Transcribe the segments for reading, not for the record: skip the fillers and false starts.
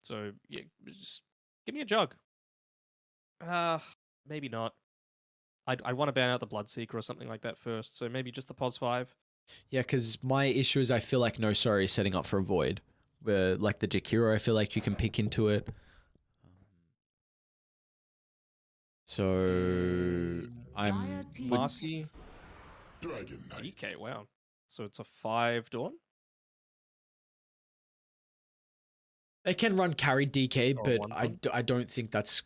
So yeah, just give me a jug. Uh, maybe not. I'd want to ban out the Bloodseeker or something like that first. So maybe just the Pos 5. Yeah, because my issue is I feel like NoSorry is setting up for a void. Where like the Jakiro, I feel like you can pick into it. So I'm would Marcy, DK. Wow. So it's a 5 Dawn they can run carry DK, or a but 1 Dawn. I don't think that's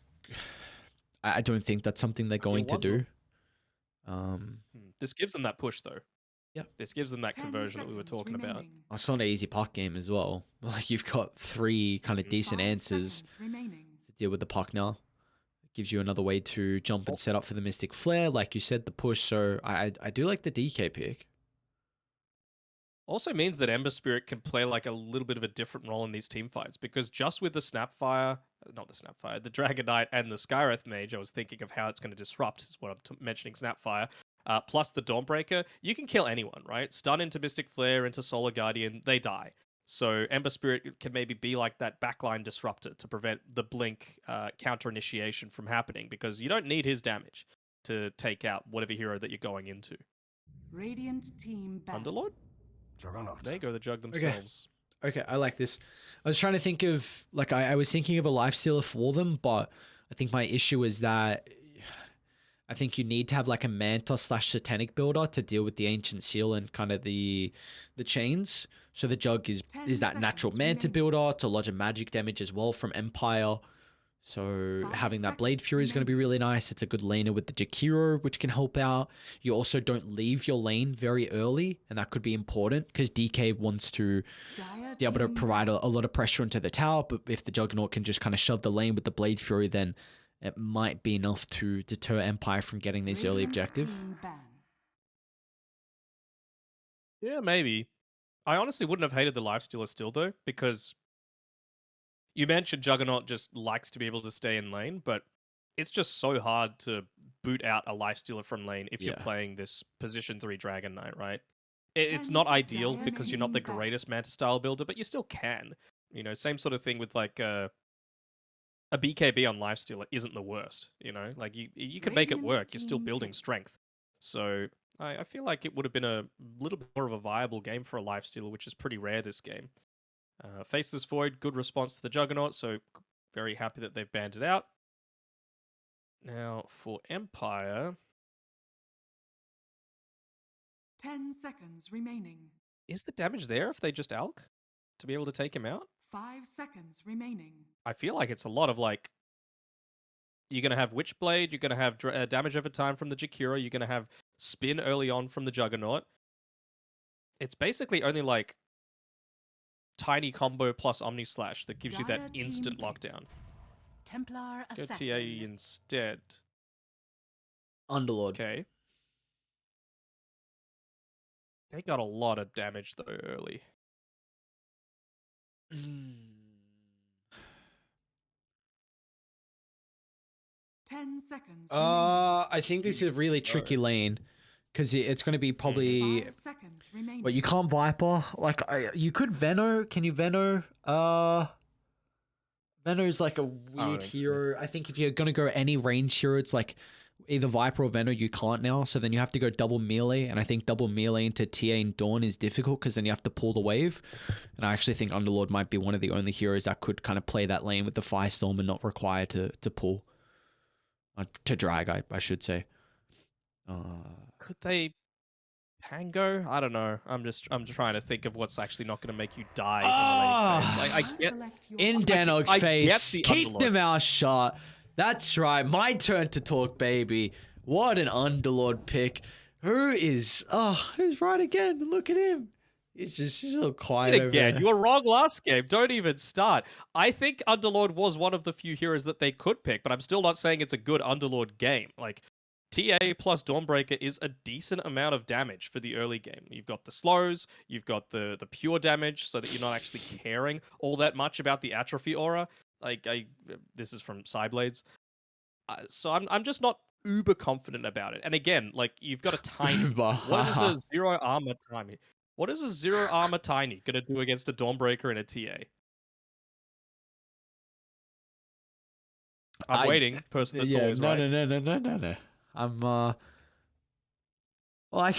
I don't think that's something they're Could be a going to 1 Dawn. do. Um, This gives them that push though. yeah, This gives them that 10 conversion that we were seconds talking about. remaining. it's not an easy puck game as well. Like you've got three kind of decent 5 answers seconds remaining. to deal with the puck now. It gives you another way to jump and Al- set up for the Mystic Flare, like you said, the push. So I do like the DK pick. Also means that Ember Spirit can play like a little bit of a different role in these team fights because just with the Snapfire, not the Snapfire, the Dragon Knight and the Skywrath Mage, I was thinking of how it's going to disrupt, is what I'm mentioning Snapfire, plus the Dawnbreaker, you can kill anyone, right? Stun into Mystic Flare, into Solar Guardian, they die. So Ember Spirit can maybe be like that backline disruptor to prevent the Blink counter initiation from happening because you don't need his damage to take out whatever hero that you're going into. Radiant team back. Underlord? Juggernaut. They go the jug Okay. themselves. Okay, I like this. I was trying to think of like I was thinking of a lifestealer for them, but I think my issue is that I think you need to have like a Manta slash Satanic builder to deal with the Ancient Seal and kind of the chains. So the Jug is 10 that natural seconds Manta remaining. builder to lodge a magic damage as well from Empire. So 5 having that Blade seconds Fury is going to be remaining. really nice. It's a good laner with the Jakiro, which can help out. You also don't leave your lane very early, and that could be important because DK wants to Dire be able to team provide back. a lot of pressure into the tower. But if the Juggernaut can just kind of shove the lane with the Blade Fury, then it might be enough to deter Empire from getting this early Radiant objective. team ban. Yeah, maybe. I honestly wouldn't have hated the Lifestealer still, though, because you mentioned Juggernaut just likes to be able to stay in lane, but it's just so hard to boot out a Lifestealer from lane if you're Yeah. playing this position 3 Dragon Knight, right? It's 10 not seconds. ideal Dire because you're not team the back. greatest Manta style builder, but you still can. You know, same sort of thing with like a BKB on Lifestealer isn't the worst. You know, like you can make it Radiant work. You're still team building pick. strength. So I feel like it would have been a little bit more of a viable game for a Lifestealer, which is pretty rare this game. Faceless Void, good response to the Juggernaut, so very happy that they've banned it out. Now for Empire, 10 seconds remaining. is the damage there if they just Alk to be able to take him out? 5 seconds remaining. I feel like it's a lot of like you're going to have Witchblade, you're going to have damage over time from the Jakiro, you're going to have spin early on from the Juggernaut. It's basically only like tiny combo plus Omni Slash that gives you that Dire instant team pick. lockdown. Templar Go assassin. TA instead. Underlord. Okay. They got a lot of damage though early. 10 seconds remaining. I think this is a really tricky No. lane because it's going to be probably 5 seconds remaining. well, you can't Viper. Like you could Veno. Can you Veno? Veno is like a I don't weird think so. hero. I think if you're gonna go any range hero, it's like either Viper or Veno. You can't now, so then you have to go double melee. And I think double melee into TA and Dawn is difficult because then you have to pull the wave. And I actually think Underlord might be one of the only heroes that could kind of play that lane with the Firestorm and not require to pull to drag. I should say. Could they Pango? I don't know. I'm just trying to think of what's actually not going to make you die in the laning phase. I get Select your In option. Danog's I get face, the keep Underlord. the mouth shut. That's right, my turn to talk, baby. What an Underlord pick. Who's right again? Look at him. He's a little quiet over Again, there. you were wrong last game. Don't even start. I think Underlord was one of the few heroes that they could pick, but I'm still not saying it's a good Underlord game. Like TA plus Dawnbreaker is a decent amount of damage for the early game. You've got the slows, you've got the pure damage, so that you're not actually caring all that much about the atrophy aura. Like this is from Cyblades, so I'm just not uber confident about it. And again, like you've got a tiny. What is a zero armor tiny? What is a zero armor tiny gonna do against a Dawnbreaker and a TA? I'm waiting. Person that's always right. No. I'm like,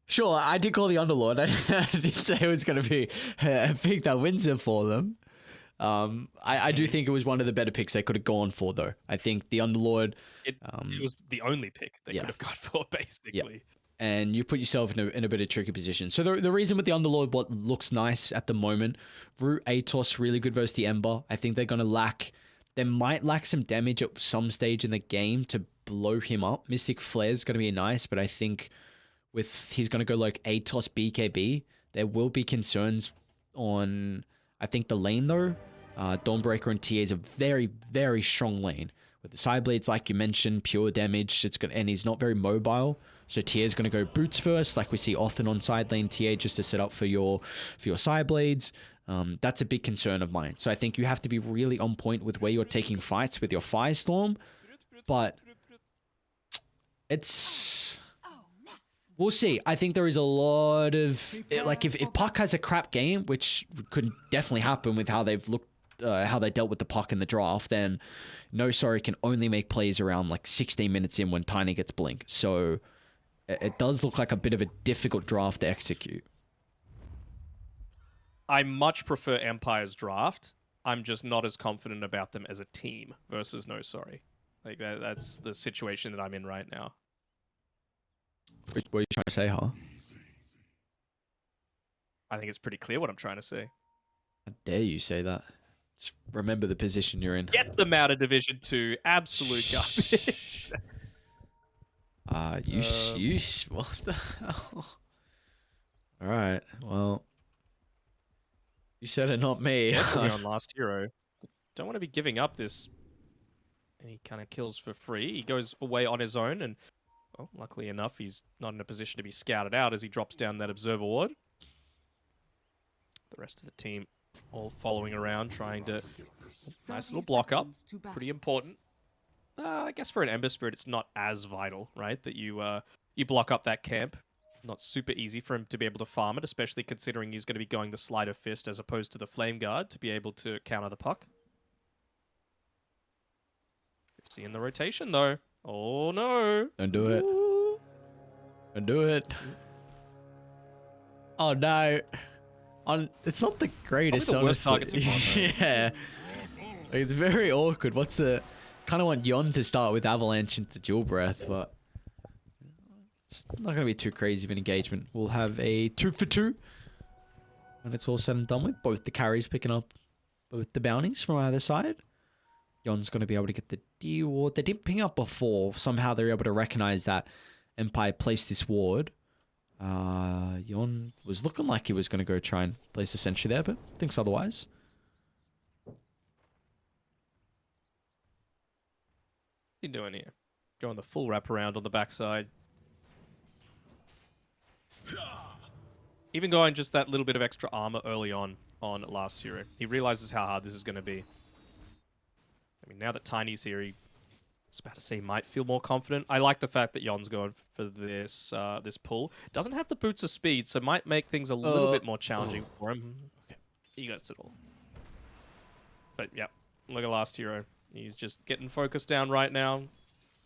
sure, I did call the Underlord. I did say it was going to be a pick that wins it for them. I do think it was one of the better picks they could have gone for, though. I think the Underlord. It was the only pick they could have gone for, basically. And you put yourself in a bit of tricky position. So the reason with the Underlord, what looks nice at the moment, Root Atos really good versus the Ember. I think they're going to lack. They might lack some damage at some stage in the game to blow him up. Mystic Flare is going to be nice, but I think with he's going to go like Atos BKB, there will be concerns on, I think, the lane though. Dawnbreaker and TA is a very, very strong lane. With the side blades, like you mentioned, pure damage, and he's not very mobile. So TA is going to go boots first, like we see often on side lane TA, just to set up for your side blades. That's a big concern of mine. So I think you have to be really on point with where you're taking fights with your Firestorm. But we'll see. I think there is a lot of, like, if Puck has a crap game, which could definitely happen with how they've looked, how they dealt with the Puck in the draft, then NoSorry can only make plays around like 16 minutes in when Tiny gets blink. So it does look like a bit of a difficult draft to execute. I much prefer Empire's draft. I'm just not as confident about them as a team versus NoSorry. Like that's the situation that I'm in right now. What are you trying to say, huh? I think it's pretty clear what I'm trying to say. How dare you say that? Just remember the position you're in. Get them out of Division 2. Absolute garbage. What the hell? All right, well, you said it, not me. Definitely on last hero. Don't want to be giving up this. And he kind of kills for free. He goes away on his own, and well, luckily enough, he's not in a position to be scouted out as he drops down that observer ward. The rest of the team all following around, trying to... Nice little block up. Pretty important. I guess for an Ember Spirit, it's not as vital, right? That you block up that camp. Not super easy for him to be able to farm it, especially considering he's going to be going the Sleight of Fist as opposed to the Flame Guard to be able to counter the puck. Seeing the rotation, though. Oh, no. Don't do it. Ooh. Don't do it. Oh, no. It's not the greatest, Probably the worst honestly. target to Yeah. Like, it's very awkward. What's the... Kind of want Yon to start with Avalanche into Dual Breath, but... It's not going to be too crazy of an engagement. We'll have a 2-for-2. When it's all said and done with. Both the carries picking up both the bounties from either side. Yon's going to be able to get the D ward. They didn't ping up before. Somehow they're able to recognize that Empire placed this ward. Yon was looking like he was going to go try and place a sentry there, but thinks otherwise. What's he doing here? Going the full wraparound on the backside. Even going just that little bit of extra armor early on last hero. He realizes how hard this is going to be. I mean, now that Tiny's here, he was about to say he might feel more confident. I like the fact that Yon's going for this this pull. Doesn't have the boots of speed, so might make things a little bit more challenging for him. Okay. He gets it all. But yeah, look at last hero. He's just getting focused down right now.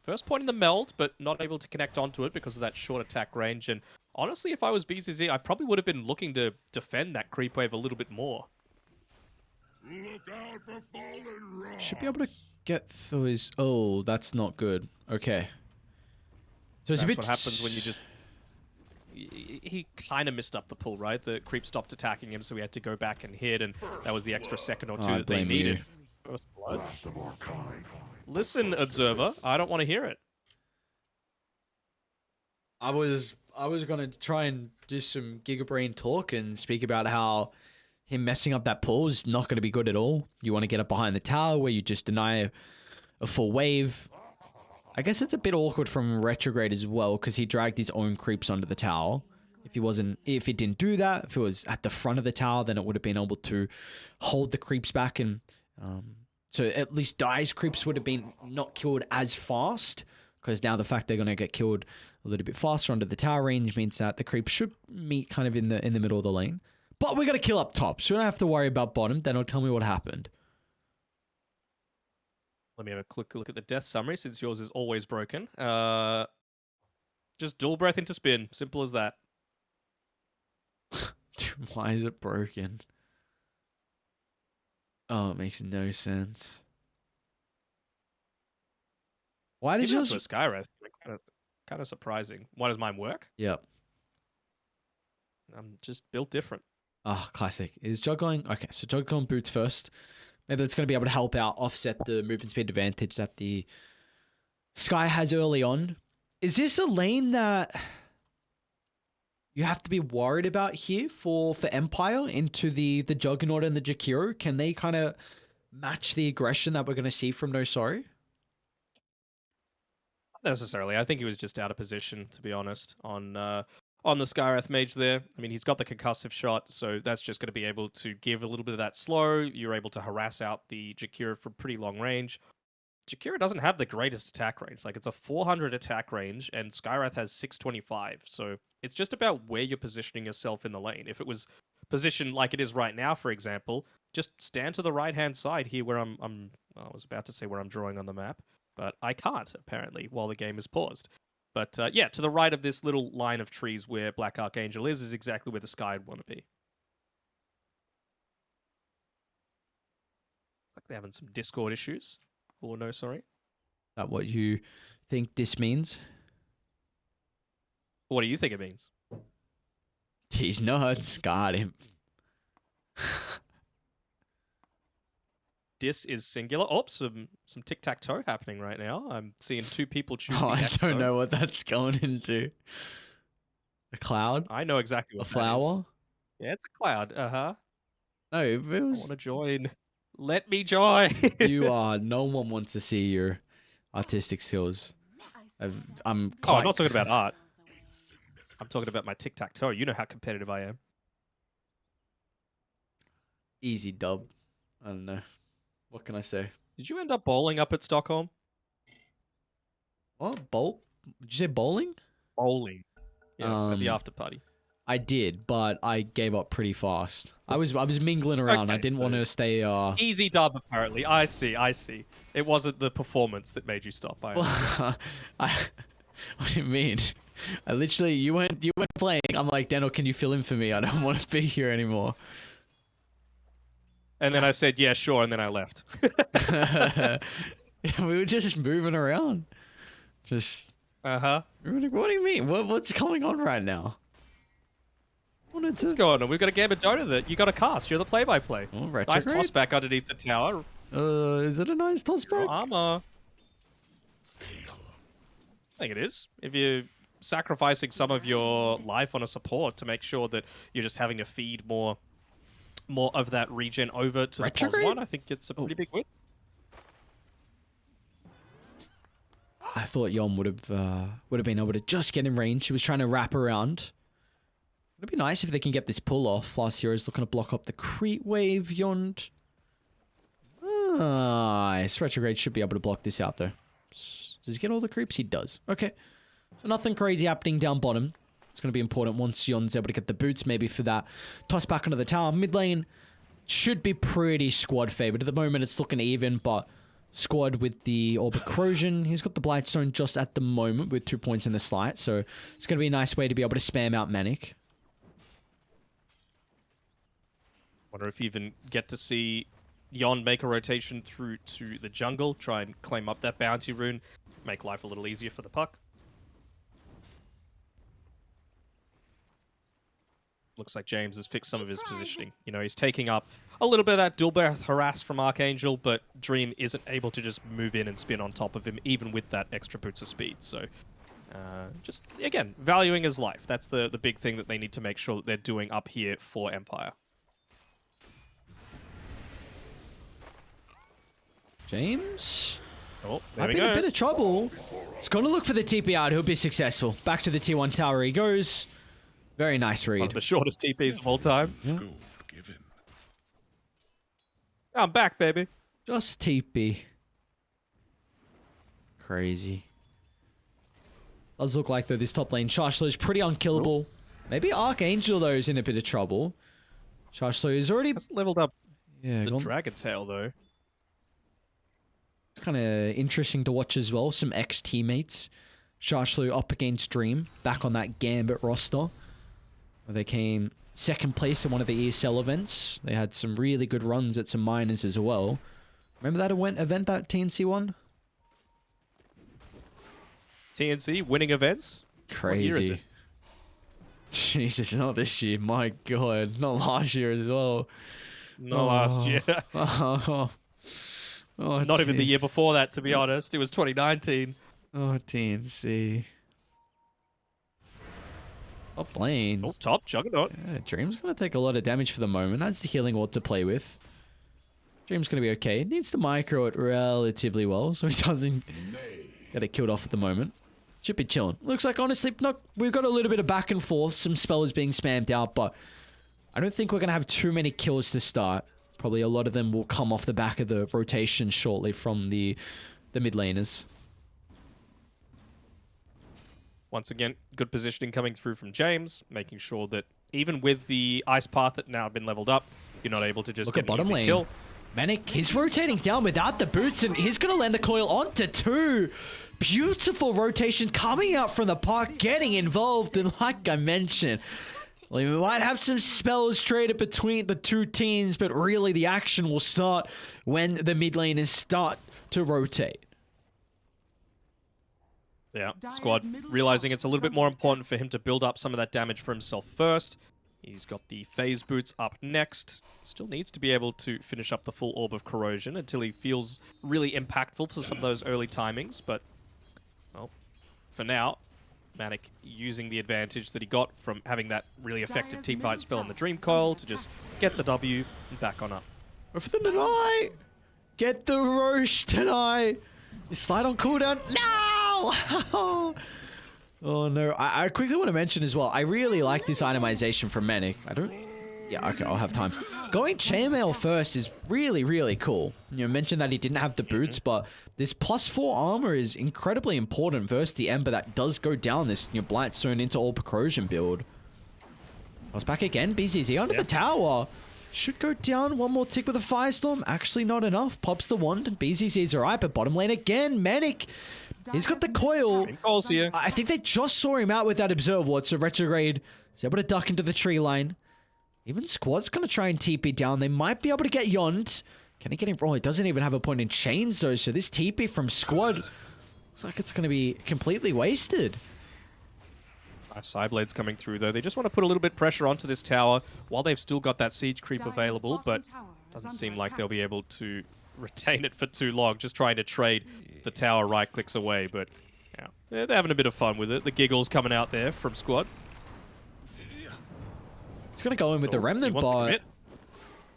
First point in the meld, but not able to connect onto it because of that short attack range. And honestly, if I was BCZ, I probably would have been looking to defend that creep wave a little bit more. Look out for fallen rocks. Should be able to get through his... Oh, that's not good. Okay. So it's That's a bit... what happens when you just... He kind of missed up the pull, right? The creep stopped attacking him, so he had to go back and hit, and that was the extra second or two that they needed. First blood. Last of our kind. Listen, Observer, I don't want to hear it. I was going to try and do some Gigabrain talk and speak about how him messing up that pull is not going to be good at all. You want to get up behind the tower where you just deny a full wave. I guess it's a bit awkward from Retrograde as well because he dragged his own creeps onto the tower. If he didn't do that, if it was at the front of the tower, then it would have been able to hold the creeps back, and so at least Dai's creeps would have been not killed as fast, because now the fact they're going to get killed a little bit faster under the tower range means that the creeps should meet kind of in the middle of the lane. But we're going to kill up top, so we don't have to worry about bottom. Then it'll tell me what happened. Let me have a quick look at the death summary since yours is always broken. Just dual breath into spin. Simple as that. Dude, why is it broken? Oh, it makes no sense. Why does Even up to a yours... Skywrath, kind of surprising. Why does mine work? Yep. I'm just built different. Ah, classic. Is juggling... Okay, so juggling boots first. Maybe that's going to be able to help out offset the movement speed advantage that the Sky has early on. Is this a lane that you have to be worried about here for Empire into the Juggernaut and the Jakiro? Can they kind of match the aggression that we're going to see from NoSorry? Not necessarily. I think he was just out of position, to be honest, on the Skywrath Mage there. I mean, he's got the concussive shot, so that's just going to be able to give a little bit of that slow. You're able to harass out the Jakiro from pretty long range. Jakiro doesn't have the greatest attack range. Like, it's a 400 attack range, and Skywrath has 625. So it's just about where you're positioning yourself in the lane. If it was positioned like it is right now, for example, just stand to the right-hand side here where I was about to say where I'm drawing on the map, but I can't, apparently, while the game is paused. But yeah, to the right of this little line of trees where Black Archangel is exactly where the Sky would want to be. Looks like they're having some Discord issues. Or no, sorry. That what you think this means? What do you think it means? He's nuts. Got him. Dis is singular. Oh, some tic-tac-toe happening right now. I'm seeing two people choose Oh, the I X, don't though. know what that's going into. A cloud? I know exactly A what that is. flower? Yeah, it's a cloud. Uh-huh. No, it I was... want to join. Let me join. You are... No one wants to see your artistic skills. I'm Oh, quite... I'm not talking about art. I'm talking about my tic-tac-toe. You know how competitive I am. Easy dub. I don't know. What can I say? Did you end up bowling up at Stockholm? What? Bowl? Did you say bowling? Bowling. Yes, at the Um, after party. I did, but I gave up pretty fast. I was mingling around. I Okay, did not so- want to stay... Easy dub, apparently. I see. It wasn't the performance that made you stop. What do you mean? I literally... You weren't playing. I'm like, Danog, can you fill in for me? I don't want to be here anymore. And then I said, yeah, sure, and then I left. We were just moving around. Just... Uh-huh. What do you mean? What's going on right now? Wanted to... What's going on? We've got a game of Dota that you got to cast. You're the play-by-play. Oh, Nice retrograde? toss back underneath the tower. Is it a nice toss Your back? armor. I think it is. If you're sacrificing some of your life on a support to make sure that you're just having to feed more of that regen over to the Retrograde? pos one, I think it's a pretty big win. I thought Yon would have been able to just get in range. He was trying to wrap around. It'd be nice if they can get this pull off. Last Hero's looking to block up the creep wave. Yond. Nice. Retrograde should be able to block this out though. Does he get all the creeps? He does. Okay. So nothing crazy happening down bottom. It's going to be important once Yon's able to get the boots maybe for that toss back onto the tower. Mid lane should be pretty squad favored. At the moment it's looking even, but squad with the Orb of Corrosion. He's got the Blightstone just at the moment with 2 points in the slight. So it's going to be a nice way to be able to spam out Manic. Wonder if you even get to see Yon make a rotation through to the jungle, try and claim up that bounty rune, make life a little easier for the puck. Looks like James has fixed some of his positioning. You know, he's taking up a little bit of that dual breath harass from Archangel, but Dream isn't able to just move in and spin on top of him, even with that extra boots of speed. So, just, again, valuing his life. That's the big thing that they need to make sure that they're doing up here for Empire. James? Oh, there Might we be in go. a bit of trouble. He's going to look for the TP out. He'll be successful. Back to the T1 tower he goes. Very nice One of read. the shortest TPs of all time. Yeah. Gold given. I'm back, baby. Just TP. Crazy. Does look like though this top lane Shashlo is pretty unkillable. Maybe Archangel though is in a bit of trouble. Shashlo is already That's leveled up yeah the gone- Dragon Tail, though. kind of interesting to watch as well. Some ex-teammates. Sharchlu up against Dream, back on that Gambit roster. Where they came second place in one of the ESL events. They had some really good runs at some minors as well. Remember that event that TNC won? TNC winning events? Crazy. What year is it? Jesus, not this year. My God. Not last year as well. No, last year. Oh, Not even the jeez. year before that, to be honest. It was 2019. Oh, TNC. Top lane. Oh, top Juggernaut. Yeah, Dream's going to take a lot of damage for the moment. That's the healing ward to play with. Dream's going to be okay. Needs to micro it relatively well, so he doesn't get it killed off at the moment. Should be chilling. Looks like, honestly, no, we've got a little bit of back and forth. Some spells being spammed out, but I don't think we're going to have too many kills to start. Probably a lot of them will come off the back of the rotation shortly from the mid laners. Once again, good positioning coming through from James, making sure that even with the ice path that now been leveled up, you're not able to just Look get at bottom an easy lane. kill. Manic, he's rotating down without the boots, and he's going to land the coil onto two. Beautiful rotation coming out from the park, getting involved, and like I mentioned, we might have some spells traded between the two teams, but really the action will start when the mid laners start to rotate. Yeah, Dire's squad middle realizing tower it's a little is bit more under important for him to build up some of that damage for himself first. He's got the phase boots up next. Still needs to be able to finish up the full orb of corrosion until he feels really impactful for some of those early timings, but well, for now, Manic using the advantage that he got from having that really effective Dire's teamfight middle spell in the tower Dream is Coil under to just attack. get the W and back on up. Go for the deny. Get the Roche deny. You slide on cooldown. No! Oh no. I quickly want to mention as well, I really like this itemization from Manic. I don't... Yeah, okay, I'll have time. Going chainmail first is really, really cool. You know, mentioned that he didn't have the boots, but this +4 armor is incredibly important versus the Ember that does go down this, you know, Blightstone into Orb Corrosion build. Goes back again. BZZ under the tower. Should go down. One more tick with a Firestorm. Actually not enough. Pops the wand and BZZ's alright, but bottom lane again. Manic. He's got the coil. Dream Coil's here. I think they just saw him out with that Observe Ward, so Retrograde is able to duck into the tree line. Even Squad's going to try and TP down. They might be able to get Yond. Can he get him? Oh, he doesn't even have a point in chains, though, so this TP from Squad looks like it's going to be completely wasted. Sideblade's coming through, though. They just want to put a little bit pressure onto this tower while they've still got that siege creep Dire's available, but bottom tower is doesn't under seem like they'll attack. be able to retain it for too long, just trying to trade the tower right clicks away, but yeah, they're having a bit of fun with it. The giggles coming out there from Squad. He's going to go in with the Oh, he Remnant wants to bot. commit.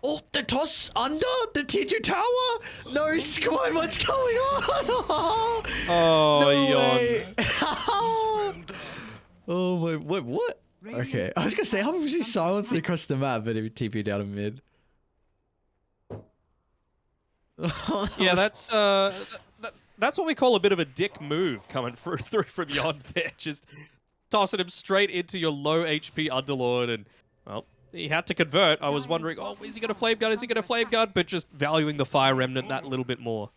Oh, the toss under the T2 tower. No, Squad, what's going on? Oh, no yawn. way. Oh my, what? Okay, I was going to say, how was he silenced across the map, but he TP'd down in mid? Yeah, that's what we call a bit of a dick move coming through from Yond there. Just tossing him straight into your low HP Underlord, and well, he had to convert. I was wondering, oh, is he going to flame gun? Is he going to flame gun? But just valuing the Fire Remnant that little bit more.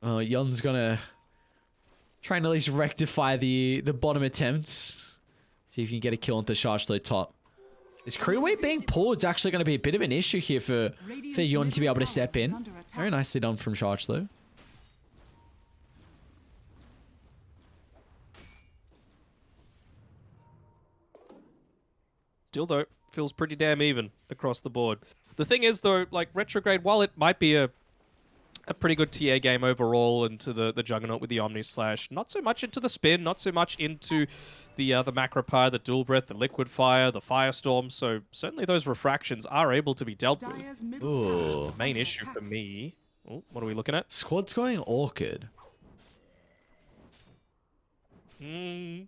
Oh, Yon's gonna try and at least rectify the bottom attempts. See if you can get a kill onto Sharchlo top. This crew weight being pulled is actually going to be a bit of an issue here for Yon to be able to step in. Very nicely done from Sharchlo. Still, though, feels pretty damn even across the board. The thing is, though, like, Retrograde, while it might be a pretty good TA game overall into the Juggernaut with the Omni Slash, not so much into the spin, not so much into the Macropire, the Dual Breath, the Liquid Fire, the Firestorm, so certainly those refractions are able to be dealt with. Dire's middle Ooh. tower is Main under issue attack. for me... Oh, what are we looking at? Squad's going orchid. I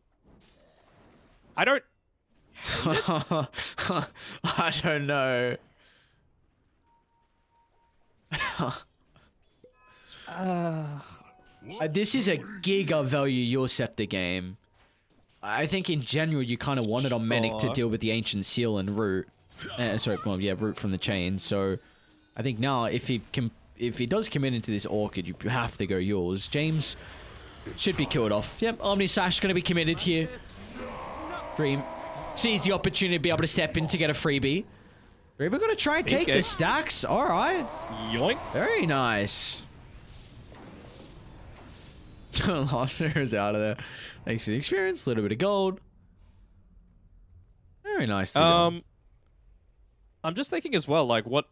don't... I don't know. This is a giga value Yorceptor game. I think in general you kind of wanted on Manic to Sure. deal with the Ancient Seal and Root. Sorry, well, yeah, Root from the chain. So I think now if he can if he does commit into this Orchid, you have to go yours. James should be killed off. Yep, Omni Slash going to be committed here. Dream sees the opportunity to be able to step in to get a freebie. They're even going to try and take the stacks. All right. Yoink. Very nice. Loster is out of there. Thanks for the experience. A little bit of gold. Very nice. I'm just thinking as well, like what...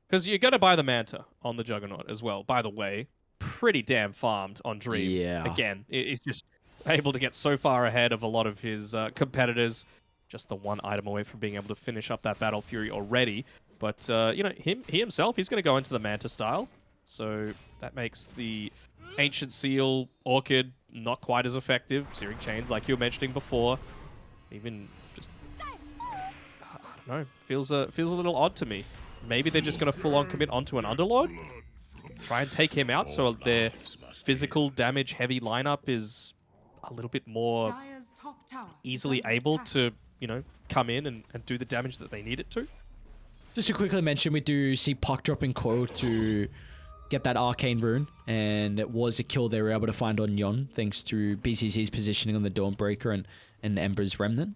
Because you're going to buy the Manta on the Juggernaut as well. By the way, pretty damn farmed on Dream. Yeah. Again, he's just able to get so far ahead of a lot of his competitors. Just the one item away from being able to finish up that Battle Fury already. But, you know, he himself, he's going to go into the Manta style. So that makes the Ancient Seal Orchid not quite as effective. Searing Chains, like you were mentioning before. Even just... I don't know. Feels a little odd to me. Maybe they're just going to full-on commit onto an Underlord. Try and take him out so their physical damage-heavy lineup is a little bit more Dire's top tower is easily under able attack. to, you know, come in and do the damage that they need it to. Just to quickly mention, we do see Puck dropping coil to get that Arcane Rune, and it was a kill they were able to find on Yon, thanks to BCC's positioning on the Dawnbreaker and Ember's Remnant.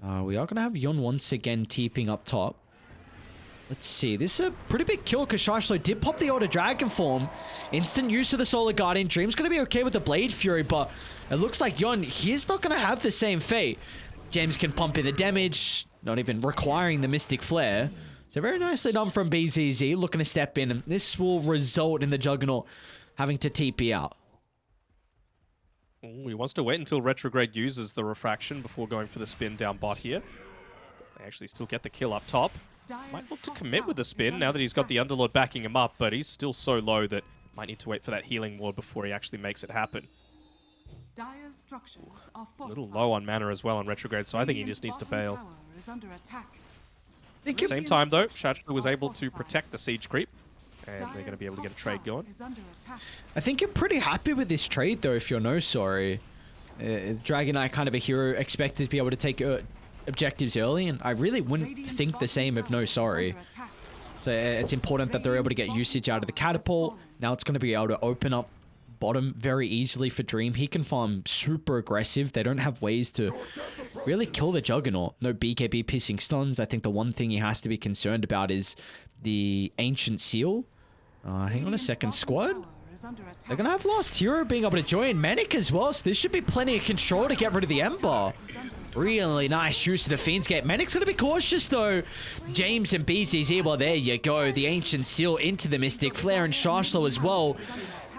We are going to have Yon once again TPing up top. Let's see, this is a pretty big kill because Shashlo did pop the Elder Dragon form. Instant use of the Solar Guardian. Dream's going to be okay with the Blade Fury, but it looks like Yon, he's not going to have the same fate. James can pump in the damage, not even requiring the Mystic Flare. So very nicely done from BZZ, looking to step in, and this will result in the Juggernaut having to TP out. Ooh, he wants to wait until Retrograde uses the Refraction before going for the spin down bot here. They actually still get the kill up top. Might look to commit with the spin now that he's got the Underlord backing him up, but he's still so low that might need to wait for that healing ward before he actually makes it happen. Dire's structures are A little fortified. low on mana as well on Retrograde, so I think he just needs to Radiant's bail. bottom tower is under attack. At the same time, though, Shachlu was able to protect the siege creep, and they're going to be able to get a trade going. I think you're pretty happy with this trade, though, if you're NoSorry. Dragon Knight, kind of a hero, expected to be able to take objectives early, and I really wouldn't think the same of NoSorry. So it's important that they're able to get usage out of the catapult. Now it's going to be able to open up bottom very easily for Dream. He can farm super aggressive. They don't have ways to really kill the Juggernaut. No BKB pissing stuns. I think the one thing he has to be concerned about is the Ancient Seal. Hang on a second, squad. They're going to have Last Hero being able to join Manic as well, so this should be plenty of control to get rid of the Ember. Really nice use of the Fiend's Gate. Manic's going to be cautious, though. James and BZZ, well, there you go. The Ancient Seal into the Mystic Flare, and Shashlo as well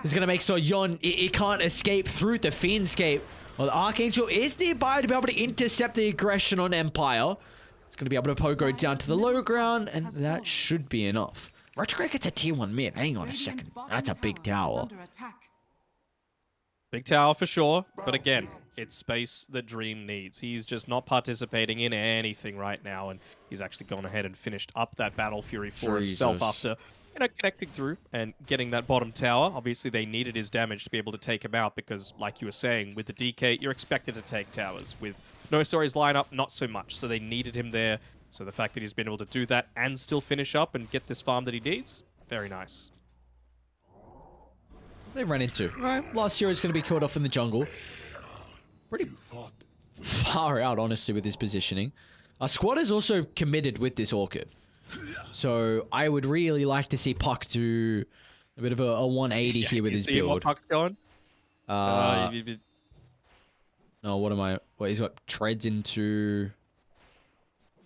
is going to make sure Yon, he can't escape through the Fiend's Gate. Well, the Archangel is nearby to be able to intercept the aggression on Empire. It's going to be able to pogo down to the low ground, and that should be enough. Retrograde gets a tier 1 mid. Hang on a second. That's a big tower. Big tower for sure, but again, it's space that Dream needs. He's just not participating in anything right now, and he's actually gone ahead and finished up that Battle Fury for himself after, you know, connecting through and getting that bottom tower. Obviously, they needed his damage to be able to take him out because, like you were saying, with the DK, you're expected to take towers. With NoSorry's lineup, not so much, so they needed him there. So the fact that he's been able to do that and still finish up and get this farm that he needs, very nice. They run into. Alright, Last Hero is going to be killed off in the jungle. Pretty far out, honestly, with his positioning. Our squad is also committed with this Orchid. So I would really like to see Puck do a bit of a 180 here with his build. What Puck's going? No, what am I... What, he's got treads into...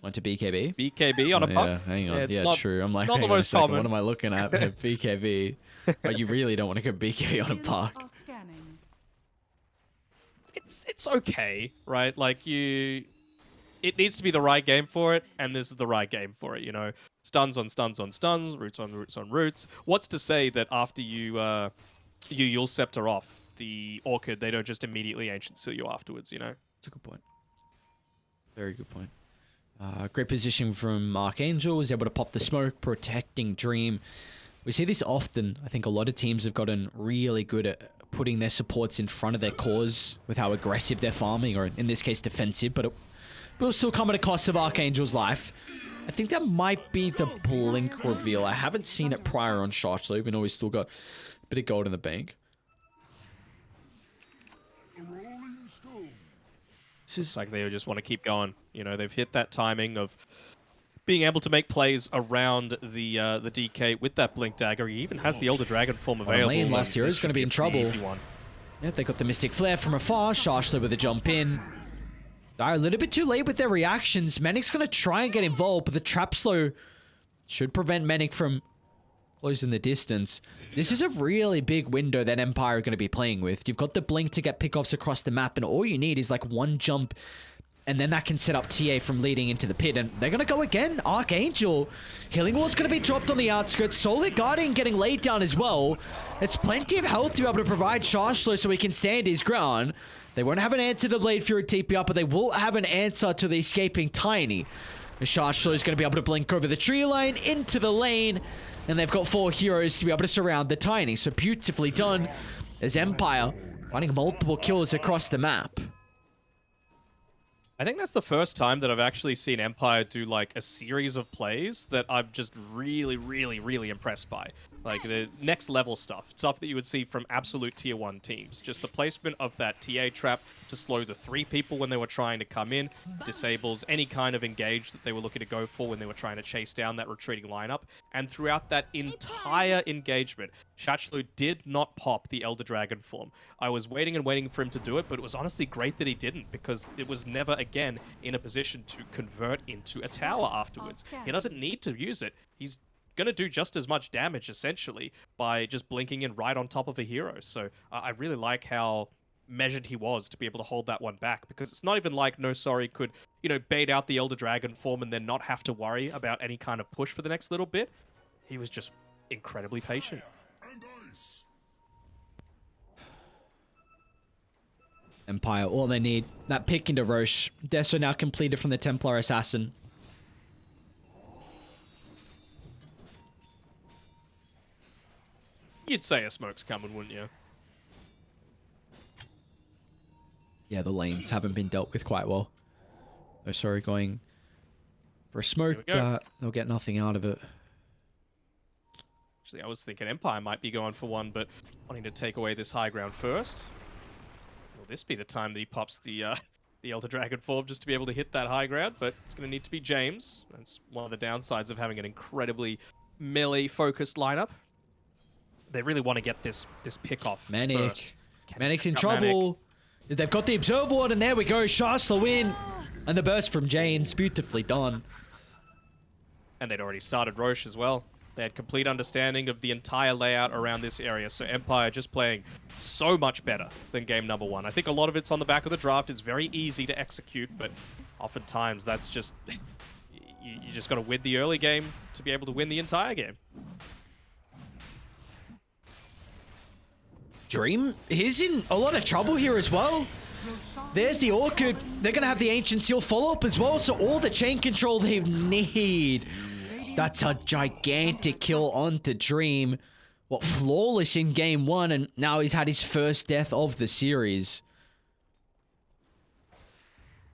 Went to BKB? BKB on a Puck? Yeah, hang on. it's Yeah, not, true. I'm like, not hang the on a most second. common. What am I looking at? BKB. But you really don't want to go BKB on a Puck. It's okay, right? Like, it needs to be the right game for it, and this is the right game for it, you know? Stuns on stuns on stuns, roots on roots on roots. What's to say that after you Yule Scepter off the Orchid, they don't just immediately Ancient Seal you afterwards, you know? That's a good point. Very good point. Great position from Archangel. Was able to pop the smoke, protecting Dream. We see this often. I think a lot of teams have gotten really good at putting their supports in front of their cores with how aggressive they're farming, or in this case defensive, but it will still come at a cost of Archangel's life. I think that might be the blink reveal. I haven't seen it prior on Shosh, even though he's still got a bit of gold in the bank. A rolling stone. This is Like they just want to keep going. You know, they've hit that timing of being able to make plays around the DK with that Blink Dagger. He even has the Elder Dragon form available. lane last year This is should going to be in a pretty trouble. easy one. Yep, they got the Mystic Flare from afar. Shoshler with a jump in. Dire a little bit too late with their reactions. Menic's going to try and get involved, but the trap slow should prevent Menic from closing the distance. This is a really big window that Empire are going to be playing with. You've got the blink to get pickoffs across the map, and all you need is like one jump, and then that can set up TA from leading into the pit. And they're going to go again. Archangel. Healing Ward's going to be dropped on the outskirts. Solar Guardian getting laid down as well. It's plenty of health to be able to provide Shoshler so he can stand his ground. They won't have an answer to Blade Fury TP up, but they will have an answer to the escaping Tiny. Shoshler is going to be able to blink over the tree line into the lane, and they've got 4 heroes to be able to surround the Tiny. So beautifully done as Empire finding multiple kills across the map. I think that's the first time that I've actually seen Empire do like a series of plays that I'm just really, really, really impressed by. Like the next level stuff that you would see from absolute tier 1 teams. Just the placement of that TA trap to slow the 3 people when they were trying to come in, disables any kind of engage that they were looking to go for when they were trying to chase down that retreating lineup. And throughout that entire engagement, Shachlu did not pop the Elder Dragon form. I was waiting and waiting for him to do it, but it was honestly great that he didn't, because it was never again in a position to convert into a tower afterwards. He doesn't need to use it. He's going to do just as much damage, essentially, by just blinking in right on top of a hero. So I really like how measured he was to be able to hold that one back, because it's not even like NoSorry could, you know, bait out the Elder Dragon form and then not have to worry about any kind of push for the next little bit. He was just incredibly patient. And ice. Empire, all they need. That pick into Roche. Deso now completed from the Templar Assassin. You'd say a smoke's coming, wouldn't you? Yeah, the lanes haven't been dealt with quite well. Oh, sorry, going for a smoke. Here we go. They'll get nothing out of it. Actually, I was thinking Empire might be going for one, but wanting to take away this high ground first. Will this be the time that he pops the Elder Dragon form just to be able to hit that high ground? But it's going to need to be James. That's one of the downsides of having an incredibly melee-focused lineup. They really want to get this pick off Manic. first. Manic's in Got Manic. trouble. They've got the Observer Ward, and there we go. Shoshler win. And the burst from James. Beautifully done. And they'd already started Roche as well. They had complete understanding of the entire layout around this area, so Empire just playing so much better than game number 1. I think a lot of it's on the back of the draft. It's very easy to execute, but oftentimes that's just... you just got to win the early game to be able to win the entire game. Dream, he's in a lot of trouble here as well. There's the Orchid. They're going to have the Ancient Seal follow-up as well, so all the chain control they need. That's a gigantic kill onto Dream. What, flawless in game 1, and now he's had his first death of the series.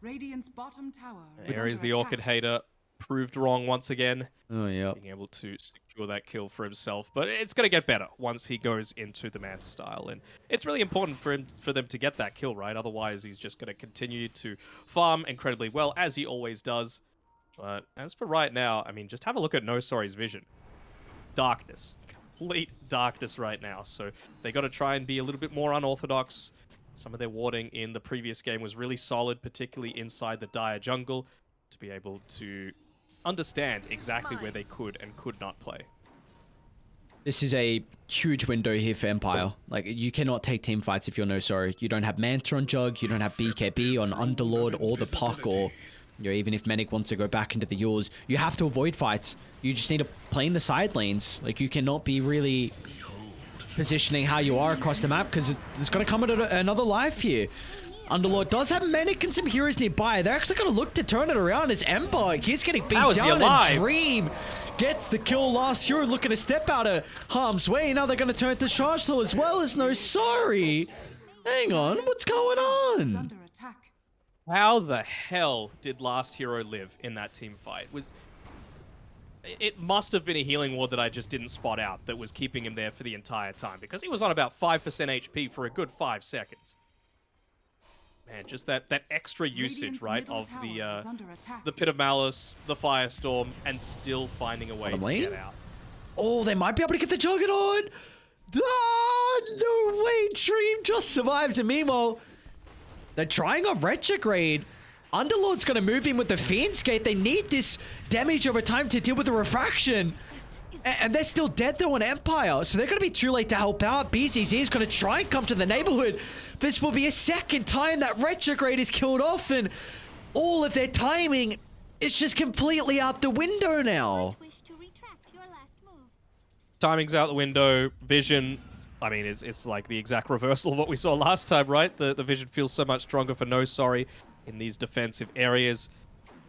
Radiant's bottom tower There is under the Orchid attack. hater, proved wrong once again. Oh, yeah. Being able to secure that kill for himself, but it's going to get better once he goes into the Manta style, and it's really important for them to get that kill, right? Otherwise, he's just going to continue to farm incredibly well, as he always does. But as for right now, I mean, just have a look at NoSorry's vision. Darkness. Complete darkness right now, so they got to try and be a little bit more unorthodox. Some of their warding in the previous game was really solid, particularly inside the Dire jungle, to be able to understand exactly where they could and could not play. This is a huge window here for Empire. Like, you cannot take team fights if you're NoSorry. You don't have Manta on Jug, you don't have BKB on Underlord or the Puck, or, you know, even if Menic wants to go back into the Yules, you have to avoid fights. You just need to play in the side lanes. Like, you cannot be really positioning how you are across the map, because it's going to come at another life here. Underlord does have Manic and some heroes nearby. They're actually going to look to turn it around as Empire. He's getting beat How is he down, alive? and Dream gets the kill. Last hero looking to step out of harm's way. Now they're going to turn to Shoshler as well as NoSorry. Hang on, what's going Is on? under attack. How the hell did last hero live in that team fight? It must have been a healing ward that I just didn't spot out that was keeping him there for the entire time, because he was on about 5% HP for a good 5 seconds. Man, just that extra usage, right, of the Pit of Malice, the Firestorm, and still finding a way to get out. Oh, they might be able to get the Juggernaut! Oh, no way! Dream just survives. And meanwhile, they're trying on Retrograde. Underlord's going to move in with the Fiend's Gate. They need this damage over time to deal with the Refraction. And they're still dead though on Empire. So they're going to be too late to help out. BZZ is going to try and come to the neighborhood. This will be a second time that Retrograde is killed off. And all of their timing is just completely out the window now. Timing's out the window. Vision, I mean, it's like the exact reversal of what we saw last time, right? The vision feels so much stronger for NoSorry in these defensive areas.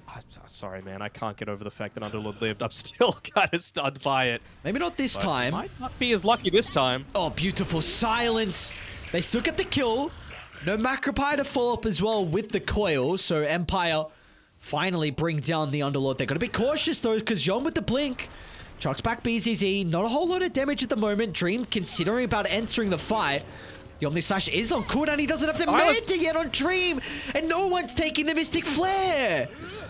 I'm sorry, man. I can't get over the fact that Underlord lived. I'm still kind of stunned by it. Maybe not this time. Might not be as lucky this time. Oh, beautiful silence. They still get the kill. No Macropie to follow up as well with the coil. So Empire finally bring down the Underlord. They're going to be cautious though, because Yon with the blink chucks back BZZ. Not a whole lot of damage at the moment. Dream considering about entering the fight. The Omni Slash is on cooldown. He doesn't have the Manta yet on Dream. And no one's taking the Mystic Flare.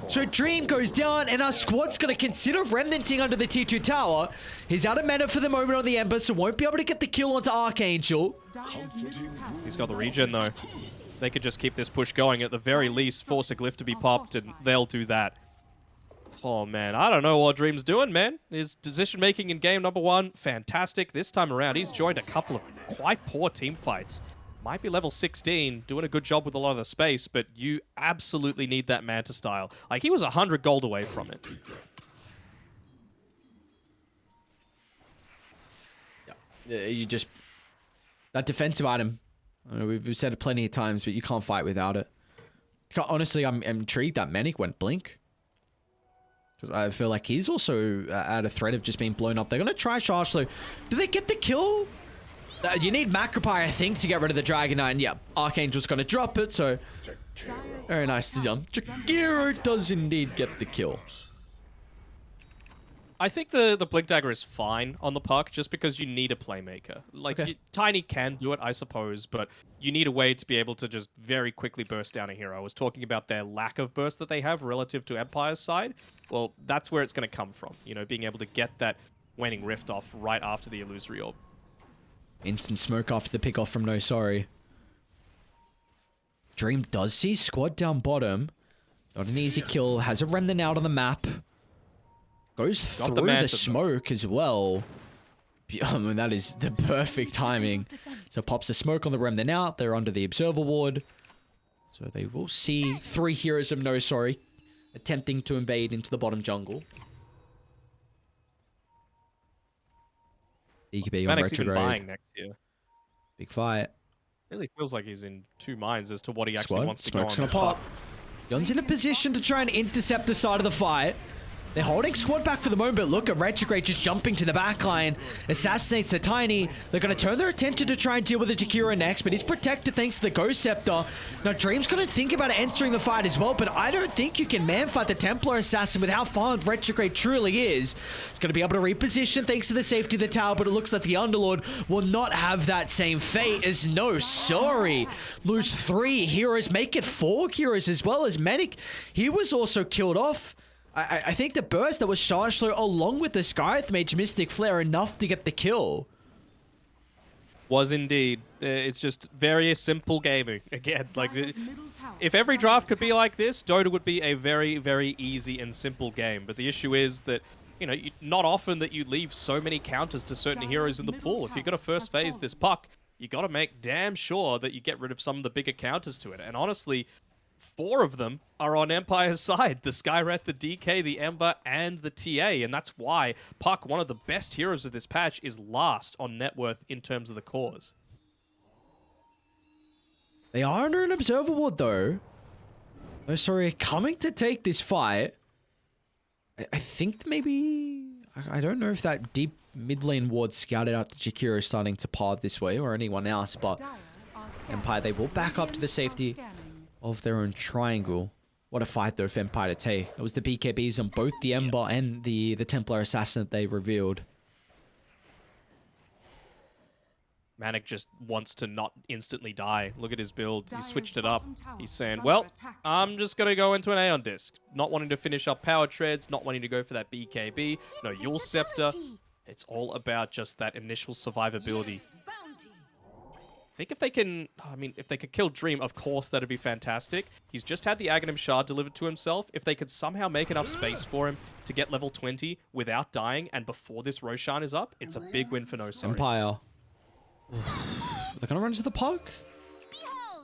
So Dream goes down, and our squad's going to consider remnanting under the T2 tower. He's out of mana for the moment on the Ember, so won't be able to get the kill onto Archangel. He's got the regen, though. They could just keep this push going. At the very least, force a glyph to be popped, and they'll do that. Oh, man. I don't know what Dream's doing, man. His decision-making in game number 1, fantastic. This time around, he's joined a couple of quite poor team fights. Might be level 16, doing a good job with a lot of the space, but you absolutely need that Manta style. Like, he was 100 gold away from it. Yeah, you just... That defensive item, we've said it plenty of times, but you can't fight without it. Honestly, I'm intrigued that Manic went Blink. Because I feel like he's also at a threat of just being blown up. They're going to try Charge, so do they get the kill? You need Macropie, I think, to get rid of the Dragon Knight. And yeah, Archangel's going to drop it, so very nice to jump. Jakiro does indeed get the kill. I think the Blink Dagger is fine on the puck just because you need a playmaker. Like, Okay. Tiny can do it, I suppose, but you need a way to be able to just very quickly burst down a hero. I was talking about their lack of burst that they have relative to Empire's side. Well, that's where it's going to come from. You know, being able to get that Waning Rift off right after the Illusory Orb. Instant smoke after the pick off from NoSorry. Dream does see squad down bottom. Not an easy kill. Has a remnant out on the map. Goes through the smoke as well. I mean, that is the perfect timing. So pops the smoke on the remnant out. They're under the observer ward. So they will see 3 heroes of NoSorry attempting to invade into the bottom jungle. EKB on Manic's even retrograde. buying next year. Big fight. Really feels like he's in 2 minds as to what he actually wants to Smoke's go on. gonna pop. Yon's in a position to try and intercept the side of the fight. They're holding squad back for the moment, but look at Retrograde just jumping to the backline. Assassinates the Tiny. They're going to turn their attention to try and deal with the Jakiro next, but he's protected thanks to the Ghost Scepter. Now, Dream's going to think about entering the fight as well, but I don't think you can man-fight the Templar Assassin with how far Retrograde truly is. He's going to be able to reposition thanks to the safety of the tower, but it looks like the Underlord will not have that same fate as NoSorry. Lose 3 heroes, make it 4 heroes as well as Medic. He was also killed off. I think the burst that was charged through along with the Skyth Mage Mystic Flare enough to get the kill. Was indeed. It's just very simple gaming. Again, like, if every draft could be like this, Dota would be a very, very easy and simple game. But the issue is that, you know, not often that you leave so many counters to certain heroes in the pool. If you're going to first phase this puck, you got to make damn sure that you get rid of some of the bigger counters to it. And honestly, 4 of them are on Empire's side. The Skywrath, the DK, the Ember, and the TA. And that's why Puck, one of the best heroes of this patch, is last on net worth in terms of the cores. They are under an observer ward, though. NoSorry coming to take this fight. I think maybe... I don't know if that deep mid lane ward scouted out the Jakiro starting to pod this way or anyone else, but Empire, they will back up to the safety of their own triangle. What a fight though for Empire to take. It was the BKBs on both the Ember and the Templar Assassin that they revealed. Manic just wants to not instantly die. Look at his build. He Dire's switched it up. bottom tower He's is saying, under well, attack. I'm just going to go into an Aeon Disc. Not wanting to finish up Power Treads, not wanting to go for that BKB. No, Yule Scepter. It's all about just that initial survivability. I think if they can, I mean, if they could kill Dream, of course, that'd be fantastic. He's just had the Aghanim Shard delivered to himself. If they could somehow make enough space for him to get level 20 without dying and before this Roshan is up, it's a big win for NoSorry. Empire. They're gonna run into the park.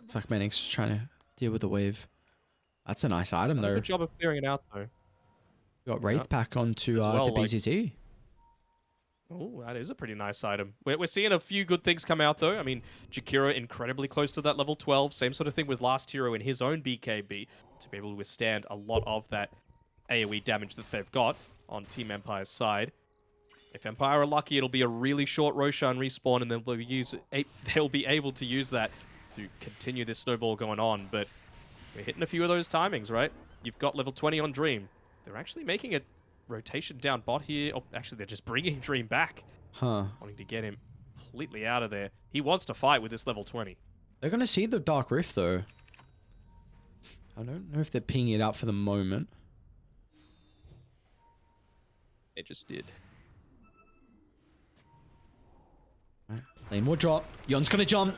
It's like Manic's just trying to deal with the wave. That's a nice item though. Good job of clearing it out though. Got Wraith Pack onto As well, the BZT. Oh, that is a pretty nice item. We're seeing a few good things come out, though. I mean, Jakira incredibly close to that level 12. Same sort of thing with Last Hero in his own BKB to be able to withstand a lot of that AoE damage that they've got on Team Empire's side. If Empire are lucky, it'll be a really short Roshan respawn, and they'll be able to use that to continue this snowball going on. But we're hitting a few of those timings, right? You've got level 20 on Dream. They're actually making a rotation down bot here. Oh, actually, they're just bringing Dream back. Huh. Wanting to get him completely out of there. He wants to fight with this level 20. They're gonna see the Dark Rift though. I don't know if they're pinging it out for the moment. They just did. Lane will drop. Yon's gonna jump.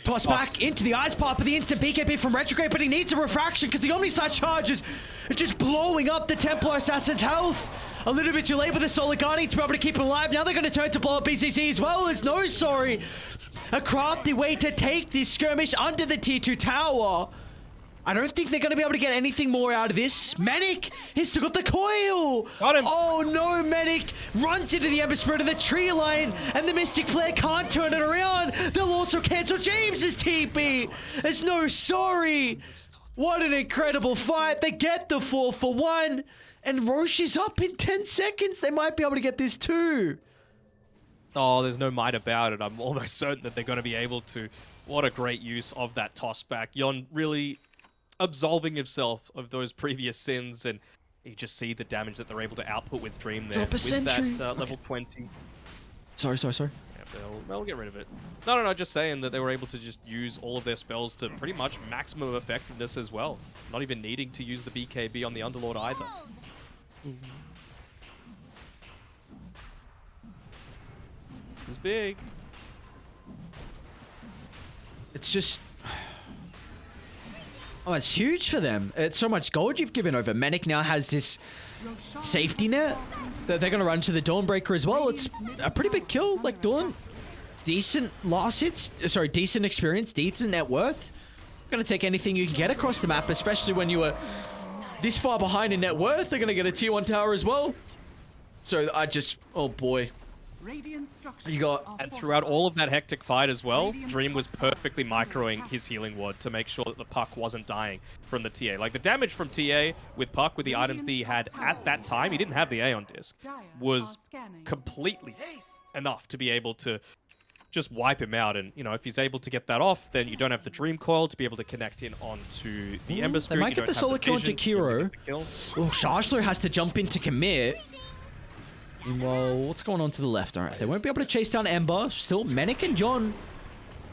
Toss back into the ice pop of the instant BKB from Retrograde, but he needs a refraction because the Omniside charges are just blowing up the Templar Assassin's health. A little bit too late with the Solar Guardian to be able to keep him alive. Now they're going to turn to blow up BCC as well as NoSorry. A crafty way to take this skirmish under the T2 tower. I don't think they're going to be able to get anything more out of this. Manic, he's still got the coil. Got him. Oh no, Manic runs into the Ember Spirit of the tree line, and the Mystic Flare can't turn it around. They'll also cancel James's TP. There's NoSorry. What an incredible fight. They get the 4-for-1, and Roche is up in 10 seconds. They might be able to get this too. Oh, there's no might about it. I'm almost certain that they're going to be able to. What a great use of that toss back. Yon really absolving himself of those previous sins, and you just see the damage that they're able to output with Dream there. Drop a with sentry. that level 20. Sorry. Yeah, they'll get rid of it. No, just saying that they were able to just use all of their spells to pretty much maximum effectiveness as well. Not even needing to use the BKB on the Underlord either. It's big. It's just... Oh, it's huge for them. It's so much gold you've given over. Manic now has this safety net that they're going to run to the Dawnbreaker as well. It's a pretty big kill. Like, Dawn, decent last hits. Sorry, decent experience, decent net worth. Going to take anything you can get across the map, especially when you were this far behind in net worth. They're going to get a tier 1 tower as well. So I just... Oh, boy. You got... And throughout all of that hectic fight as well, Dream was perfectly microing his healing ward to make sure that the Puck wasn't dying from the TA. Like, the damage from TA with Puck, with the items that he had at that time, he didn't have the Aeon Disc, was completely enough to be able to just wipe him out. And, you know, if he's able to get that off, then you don't have the Dream Coil to be able to connect in onto the Ember Spirit. They might get the Solar Kill onto Kiro. Oh, Sharshler has to jump in to commit. Well, what's going on to the left? All right, they won't be able to chase down Ember. Still, Manic and John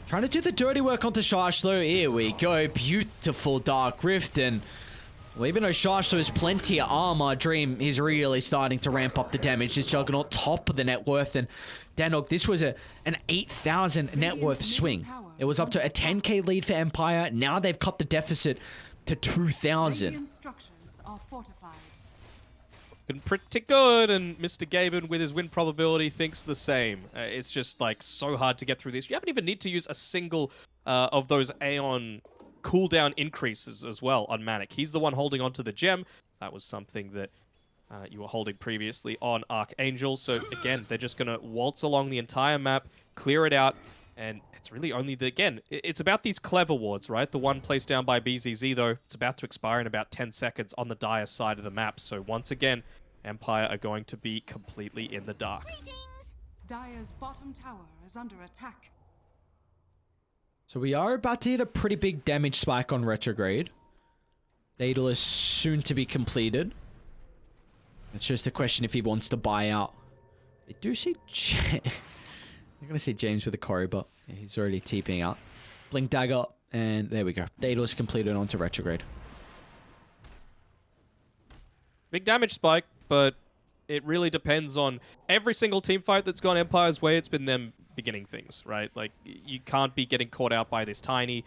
trying to do the dirty work onto Sharshler. Here we go. Beautiful Dark Rift. And well, even though Sharshler has plenty of armor, Dream is really starting to ramp up the damage. This Juggernaut top of the net worth. And Danog, this was an 8,000 net worth swing. It was up to a 10k lead for Empire. Now they've cut the deficit to 2,000. Structures are fortified. Been pretty good, and Mr. Gaben with his win probability thinks the same. It's just like so hard to get through this. You haven't even need to use a single of those Aeon cooldown increases as well on Manic. He's the one holding onto the gem. That was something that you were holding previously on Archangel. So again, they're just going to waltz along the entire map, clear it out, and it's really only the, again, it's about these clever wards, right? The one placed down by BZZ, though, it's about to expire in about 10 seconds on the dire side of the map. So once again, Empire are going to be completely in the dark. Dire's bottom tower is under attack. So we are about to hit a pretty big damage spike on Retrograde. Daedalus soon to be completed. It's just a question if he wants to buy out. I do see I'm going to see James with a Corey, but yeah, he's already TPing out. Blink Dagger, and there we go. Daedalus completed onto retrograde. Big damage spike, but it really depends on every single team fight that's gone Empire's way. It's been them beginning things, right? Like, you can't be getting caught out by this tiny.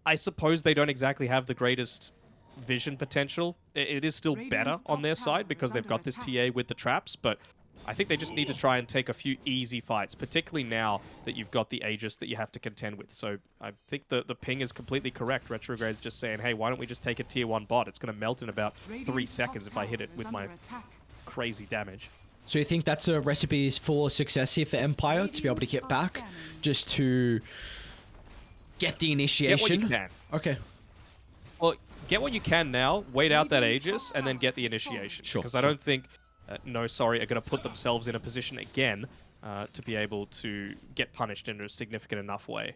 I suppose they don't exactly have the greatest vision potential. It is still better on their side because they've got this TA with the traps, but I think they just need to try and take a few easy fights, particularly now that you've got the Aegis that you have to contend with. So I think the ping is completely correct. Retrograde's just saying, hey, why don't we just take a tier 1 bot? It's going to melt in about 3 seconds if I hit it with my crazy damage. So you think that's a recipe for success here for Empire, to be able to get back, just to get the initiation? Get what you can. Okay. Well, get what you can now, wait out that Aegis, and then get the initiation. Sure, because I don't think NoSorry are going to put themselves in a position again to be able to get punished in a significant enough way.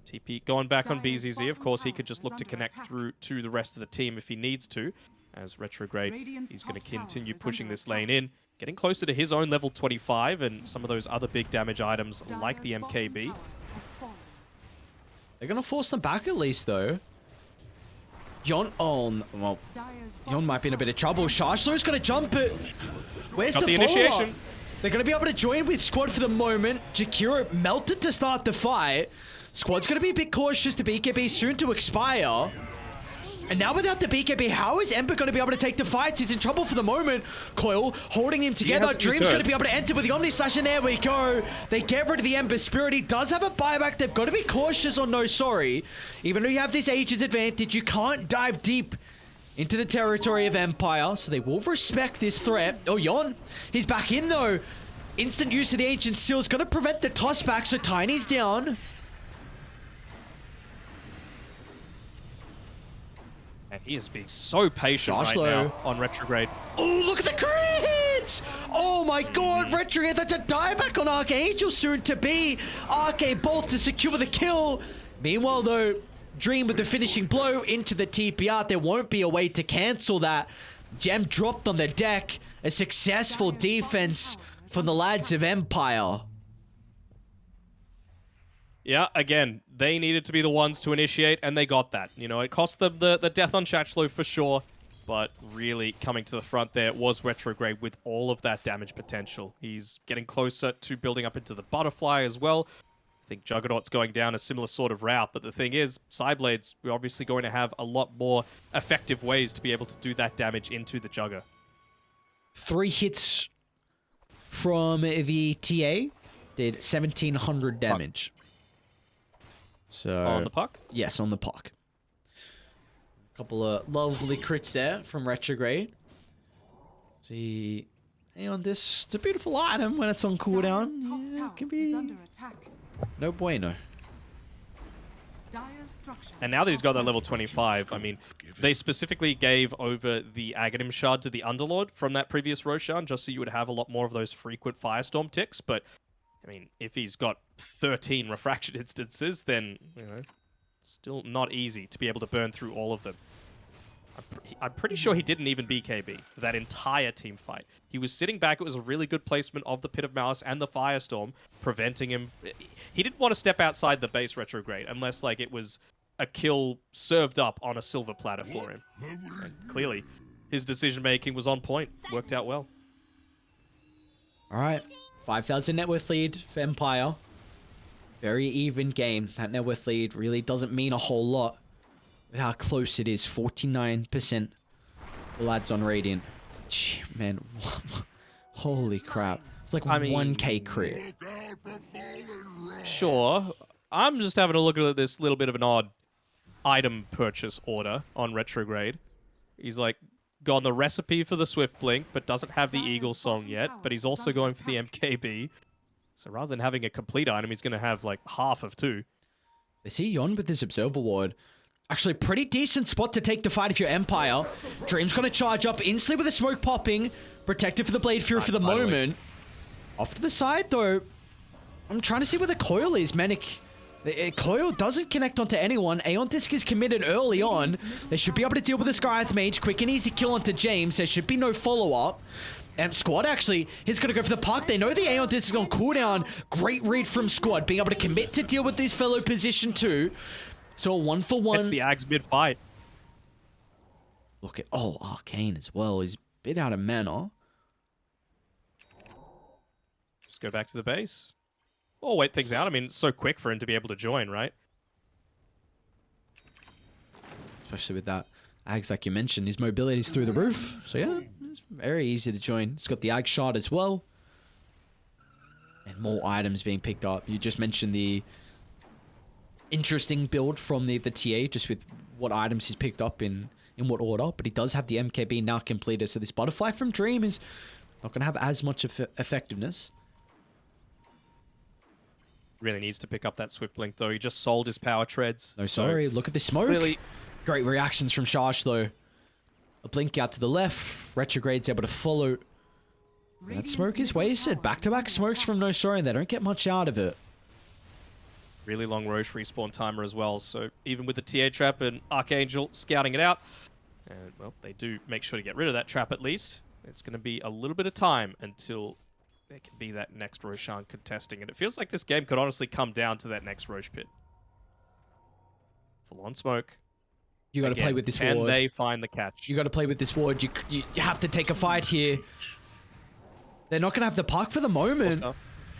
TP going back on BZZ. Of course, he could just look to connect through to the rest of the team if he needs to. As Retrograde, he's going to continue pushing this lane in, getting closer to his own level 25 and some of those other big damage items like the MKB. They're going to force them back at least, though. Yon, oh, well, Yon might be in a bit of trouble. Shashlo's going to jump it. Where's the initiation? They're going to be able to join with Squad for the moment. Jakiro melted to start the fight. Squad's going to be a bit cautious. The BKB soon to expire. And now without the BKB, how is Ember going to be able to take the fights? He's in trouble for the moment. Coil holding him together. Dream's going to be able to enter with the Omni Slash, and there we go. They get rid of the Ember Spirit. He does have a buyback. They've got to be cautious on NoSorry. Even though you have this Aegis advantage, you can't dive deep into the territory of Empire. So they will respect this threat. Oh, Yon, he's back in though. Instant use of the Ancient Seal is going to prevent the toss back, so Tiny's down. And he is being so patient right now on Retrograde. Oh, look at the crits! Oh my god, Retrograde, that's a dieback on Archangel soon to be. Arcade Bolt to secure the kill. Meanwhile, though, Dream with the finishing blow into the TPR. There won't be a way to cancel that. Gem dropped on the deck. A successful defense from the lads of Empire. Yeah, again, they needed to be the ones to initiate, and they got that. You know, it cost them the death on Shachlo for sure, but really coming to the front there was Retrograde with all of that damage potential. He's getting closer to building up into the Butterfly as well. I think Juggernaut's going down a similar sort of route, but the thing is, Sideblades, we're obviously going to have a lot more effective ways to be able to do that damage into the Jugger. 3 hits from the TA did 1,700 damage. So on the puck? Yes, on the puck. A couple of lovely crits there from Retrograde. See, hey, on this, it's a beautiful item when it's on cooldown. Yeah, it can be no bueno. And now that he's got that level 25, I mean, they specifically gave over the Aghanim Shard to the Underlord from that previous Roshan, just so you would have a lot more of those frequent Firestorm ticks, but I mean, if he's got 13 refraction instances, then, you know, still not easy to be able to burn through all of them. I'm pretty sure he didn't even BKB that entire team fight. He was sitting back. It was a really good placement of the Pit of Malice and the Firestorm, preventing him. He didn't want to step outside the base Retrograde unless, like, it was a kill served up on a silver platter for him. And clearly, his decision-making was on point. Worked out well. All right. 5,000 net worth lead for Empire. Very even game. That net worth lead really doesn't mean a whole lot with how close it is. 49% the lads on Radiant. Gee, man. Holy crap. It's like 1k crit. Sure. I'm just having a look at this little bit of an odd item purchase order on Retrograde. He's like, gone the recipe for the Swift Blink, but doesn't have the Eagle Song yet, but he's also going for the MKB. So rather than having a complete item, he's going to have like half of 2. They see Yon with this Observer Ward. Actually, pretty decent spot to take the fight if you're Empire. Dream's going to charge up instantly with the smoke popping. Protected for the Blade Fury for the moment. Off to the side, though. I'm trying to see where the coil is. Manic Coil doesn't connect onto anyone. Aeon Disc is committed early on. They should be able to deal with the Skyath Mage. Quick and easy kill onto James. There should be no follow-up. And Squad actually, he's going to go for the puck. They know the Aeon Disc is on cooldown. Great read from Squad, being able to commit to deal with this fellow position too. So a 1-for-1. It's the Ags mid-fight. Look at, oh, Arcane as well. He's a bit out of mana. Just go back to the base. Or wait things out. I mean, it's so quick for him to be able to join, right? Especially with that Ags, like you mentioned, his mobility is through the roof. So yeah, it's very easy to join. It's got the Ag shot as well. And more items being picked up. You just mentioned the interesting build from the TA, just with what items he's picked up in what order. But he does have the MKB now completed. So this Butterfly from Dream is not going to have as much effectiveness. Really needs to pick up that Swift Blink, though. He just sold his power treads. NoSorry, look at the smoke. Clearly, great reactions from Charge, though. A blink out to the left. Retrograde's able to follow. That smoke is wasted. Back-to-back smokes from NoSorry, and they don't get much out of it. really long Roche respawn timer as well. So even with the TA trap and Archangel scouting it out, and well, they do make sure to get rid of that trap at least. It's going to be a little bit of time until there can be that next Roshan contesting. And it feels like this game could honestly come down to that next Roche pit. Full on smoke. You got to play with this ward. Can they find the catch? You got to play with this ward. You have to take a fight here. They're not going to have the puck for the moment.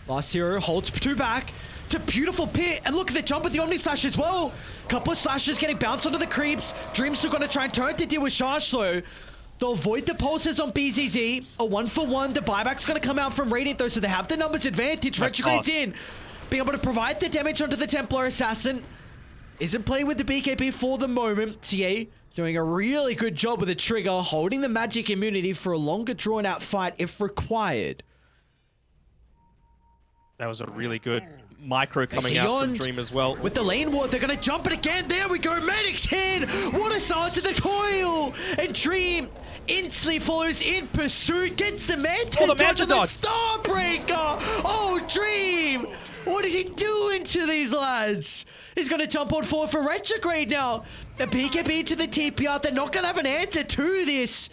Last hero holds two back. It's a beautiful pit. And look at the jump with the Omni Slash as well. Couple of slashes getting bounced onto the creeps. Dream's still going to try and turn to deal with Charge though. They'll avoid the pulses on BZZ. A 1-for-1. The buyback's going to come out from Radiant though, so they have the numbers advantage. Retrograde's in. Being able to provide the damage onto the Templar Assassin. Isn't playing with the BKB for the moment. TA doing a really good job with the trigger, holding the magic immunity for a longer drawn out fight if required. That was a really good micro coming out from Dream as well. With the lane ward, they're going to jump it again. There we go. Medic's hit. What a start to the coil. And Dream instantly follows in pursuit. Gets the Manta dodge on the Starbreaker. Oh, Dream. What is he doing to these lads? He's going to jump on forward for Retrograde now. The BKB to the TPR. They're not going to have an answer to this.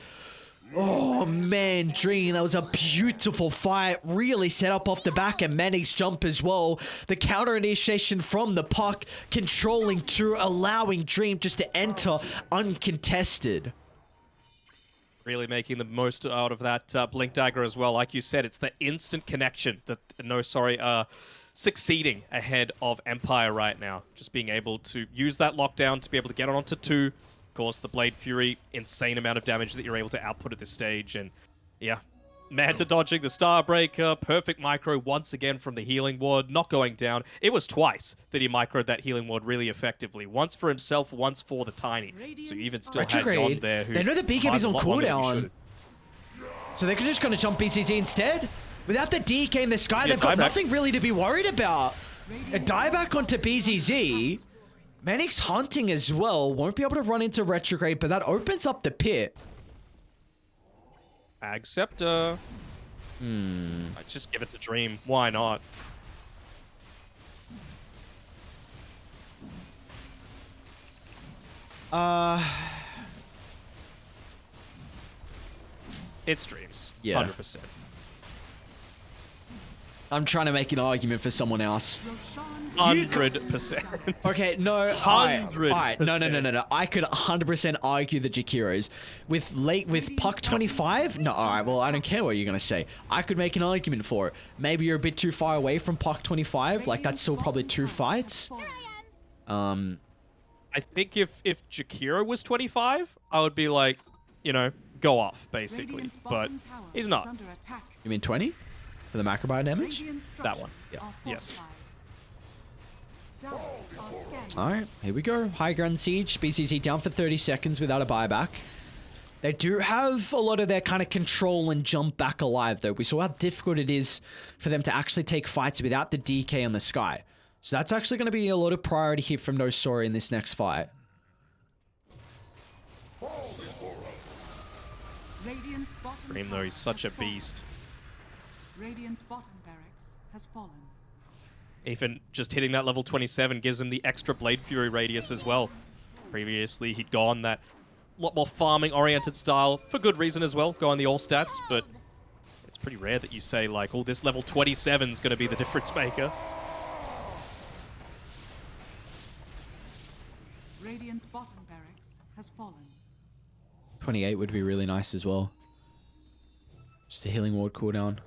Oh, man, Dream. That was a beautiful fight. Really set up off the back and Manny's jump as well. The counter initiation from the puck. Controlling to allowing Dream just to enter uncontested. Really making the most out of that Blink Dagger as well. Like you said, it's the instant connection that NoSorry succeeding ahead of Empire right now. Just being able to use that lockdown to be able to get it onto two. Of course, the Blade Fury, insane amount of damage that you're able to output at this stage. And yeah, Manta dodging the Starbreaker. Perfect micro once again from the healing ward. Not going down. It was twice that he microed that healing ward really effectively. Once for himself, once for the Tiny. So you even still had Yon there who... They know the BKB's on cooldown. So they're just going to jump BCZ instead. Without the DK in the sky, they've got nothing really to be worried about. A dieback onto BZZ. Manix hunting as well. Won't be able to run into Retrograde, but that opens up the pit. Ag Scepter. I'd just give it to Dream. Why not? It's Dreams. Yeah. 100%. I'm trying to make an argument for someone else. 100%. Okay, no. 100%. Alright, no. I could 100% argue the Jakiros. With Puck 25? No, alright, well, I don't care what you're going to say. I could make an argument for it. Maybe you're a bit too far away from Puck 25. Like, that's still probably 2 fights. I think if Jakiro was 25, I would be like, you know, go off, basically. But he's not. You mean 20? For the macrobio damage? That one. Yeah. Yes. Alright, here we go. High ground siege. BCC down for 30 seconds without a buyback. They do have a lot of their kind of control and jump back alive, though. We saw how difficult it is for them to actually take fights without the DK on the sky. So that's actually going to be a lot of priority here from NoSorry in this next fight. Dream, though, he's such a beast. Radiant's bottom tower has Radiant's bottom barracks has fallen. Even just hitting that level 27 gives him the extra Blade Fury radius as well. Previously, he'd gone that lot more farming-oriented style, for good reason as well, go on the all stats, but it's pretty rare that you say, like, oh, this level 27 is going to be the difference maker. Radiant's bottom barracks has fallen. 28 would be really nice as well. Just a healing ward cooldown.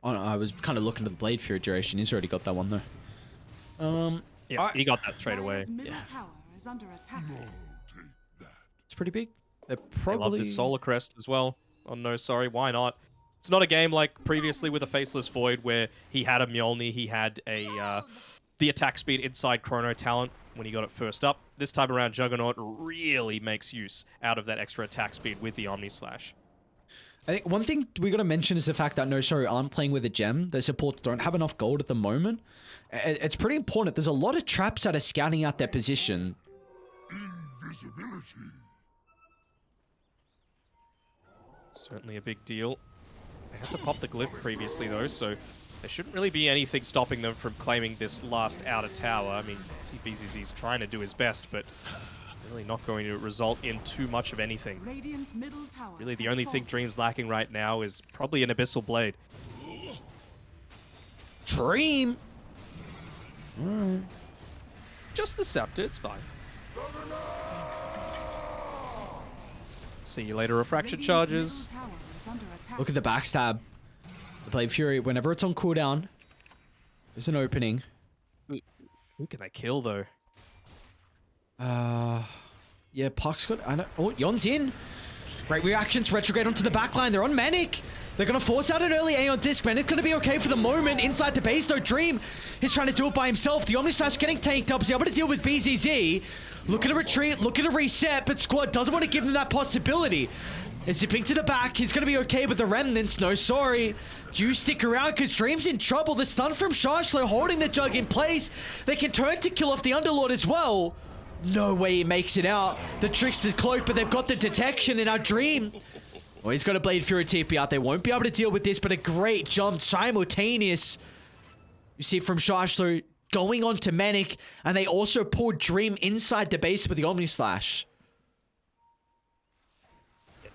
Oh, no, I was kind of looking at the Blade Fury duration. He's already got that one, though. Yeah, he got that straight away. Dire's middle tower is under attack. It's pretty big. They're I love probably... this Solar Crest as well. Oh, NoSorry, why not? It's not a game like previously with a Faceless Void where he had a Mjolnir, he had a the attack speed inside Chrono talent when he got it first up. This time around, Juggernaut really makes use out of that extra attack speed with the Omni Slash. I think one thing we got to mention is the fact that NoSorry aren't playing with a gem. Their supports don't have enough gold at the moment. It's pretty important. There's a lot of traps that are scouting out their position. Invisibility. Certainly a big deal. They had to pop the glyph previously though, so there shouldn't really be anything stopping them from claiming this last outer tower. I mean, see BZZ's trying to do his best, but really not going to result in too much of anything. Radiant's middle tower Really, the has only thing fallen. Dream's lacking right now is probably an Abyssal Blade. Dream! Just the Scepter, it's fine. See you later, Refraction Radiant's charges. middle tower is under attack. Look at the backstab. The Blade Fury, whenever it's on cooldown, there's an opening. Who can they kill though? Yeah, Puck's got... I know. Oh, Yon's in. Great reactions. Retrograde onto the backline. They're on Manic. They're going to force out an early A on disc. Manic's going to be okay for the moment. Inside the base, though, Dream is trying to do it by himself. The Omnislash getting tanked up. He's able to deal with BZZ. Looking to retreat, looking to reset, but Squad doesn't want to give them that possibility. Is zipping to the back. He's going to be okay with the remnants. NoSorry. Do stick around because Dream's in trouble. The stun from Shashlo holding the Jug in place. They can turn to kill off the Underlord as well. No way he makes it out. The Trickster's cloak, but they've got the detection in our Dream. Well, he's got a Blade Fury TP out. They won't be able to deal with this, but a great jump simultaneous. You see from Shashlo going on to Manic, and they also pulled Dream inside the base with the Omni Slash.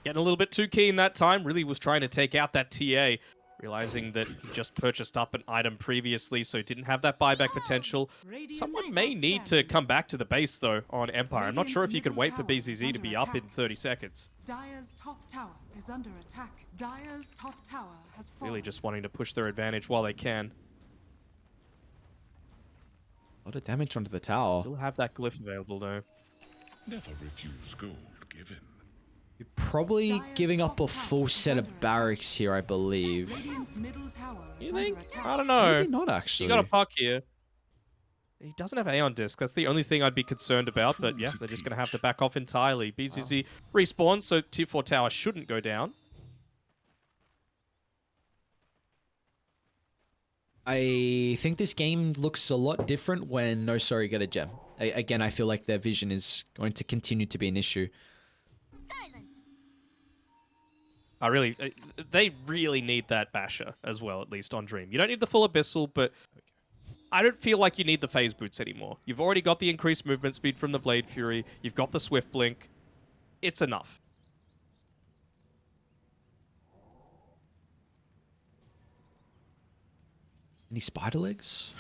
Getting a little bit too keen that time. Really was trying to take out that TA. Realizing that he just purchased up an item previously, so didn't have that buyback potential. Radiant's Someone may middle need to stand. come back to the base, though, on Empire. I'm not sure if you can Radiant's wait for middle tower BZZ is to be under up in attack. 30 seconds. Dire's top tower is under attack. Dire's top tower has fallen. Really just wanting to push their advantage while they can. A lot of damage onto the tower. Still have that glyph available, though. Never refuse gold given. You're probably Dire's giving up top a tower full is set under of barracks here, I believe. Radiant's middle tower is You under think? attack. I don't know. Maybe not, actually. You got a puck here. He doesn't have Aeon Disc. That's the only thing I'd be concerned about, but yeah, they're just going to have to back off entirely. BZZ respawns, so Tier 4 tower shouldn't go down. I think this game looks a lot different when NoSorry get a gem. Again, I feel like their vision is going to continue to be an issue. They really need that Basher as well, at least on Dream. You don't need the full Abyssal, but I don't feel like you need the Phase Boots anymore. You've already got the increased movement speed from the Blade Fury. You've got the Swift Blink. It's enough. Any spider legs?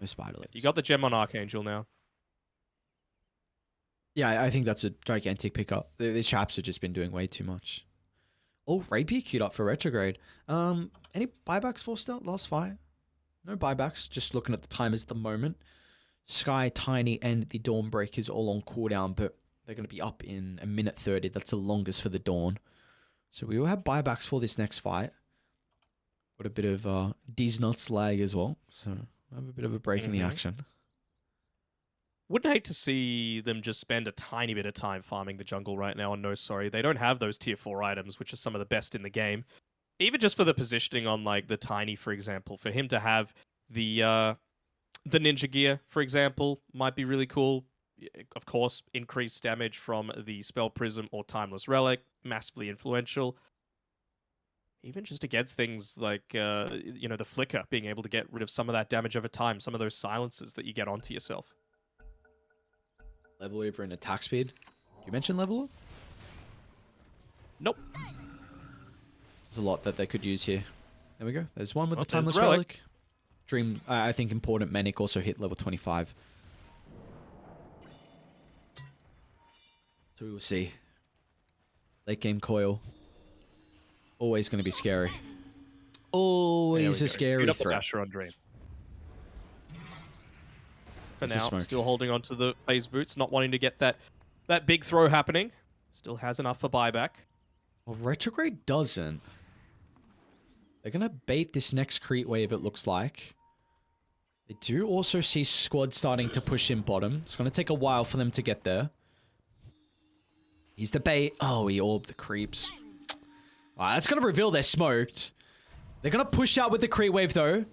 No spider legs. You got the gem on Archangel now. Yeah, I think that's a gigantic pickup. These traps have just been doing way too much. Oh, Rapier queued up for retrograde. Any buybacks forced out last fight? No buybacks, just looking at the timers at the moment. Sky, Tiny, and the Dawnbreakers all on cooldown, but they're going to be up in a minute 30. That's the longest for the Dawn. So we will have buybacks for this next fight. Got a bit of Disnuts lag as well, so I have a bit of a break in the action. Wouldn't hate to see them just spend a tiny bit of time farming the jungle right now on NoSorry. They don't have those tier 4 items, which are some of the best in the game. Even just for the positioning on like the Tiny, for example, for him to have the ninja gear, for example, might be really cool. Of course, increased damage from the Spell Prism or Timeless Relic, massively influential. even just against things like, you know, the flicker, being able to get rid of some of that damage over time, some of those silences that you get onto yourself. Level over in attack speed. Did you mention level? Nope. There's a lot that they could use here. There we go. There's one with Oh, the there's the Timeless relic. Relic. Dream, I think important Manic also hit level 25. So we will see. Late game coil. Always going to be scary. Always There a we go. scary Shoot up the threat. Basher on Dream. For There's the now, smoke. still holding on to the phase boots, not wanting to get that big throw happening. Still has enough for buyback. Well, Retrograde doesn't. They're going to bait this next creep wave, it looks like. They do also see squad starting to push in bottom. It's going to take a while for them to get there. He's the bait. Oh, he orbed the creeps. Alright, that's going to reveal they're smoked. They're going to push out with the creep wave, though.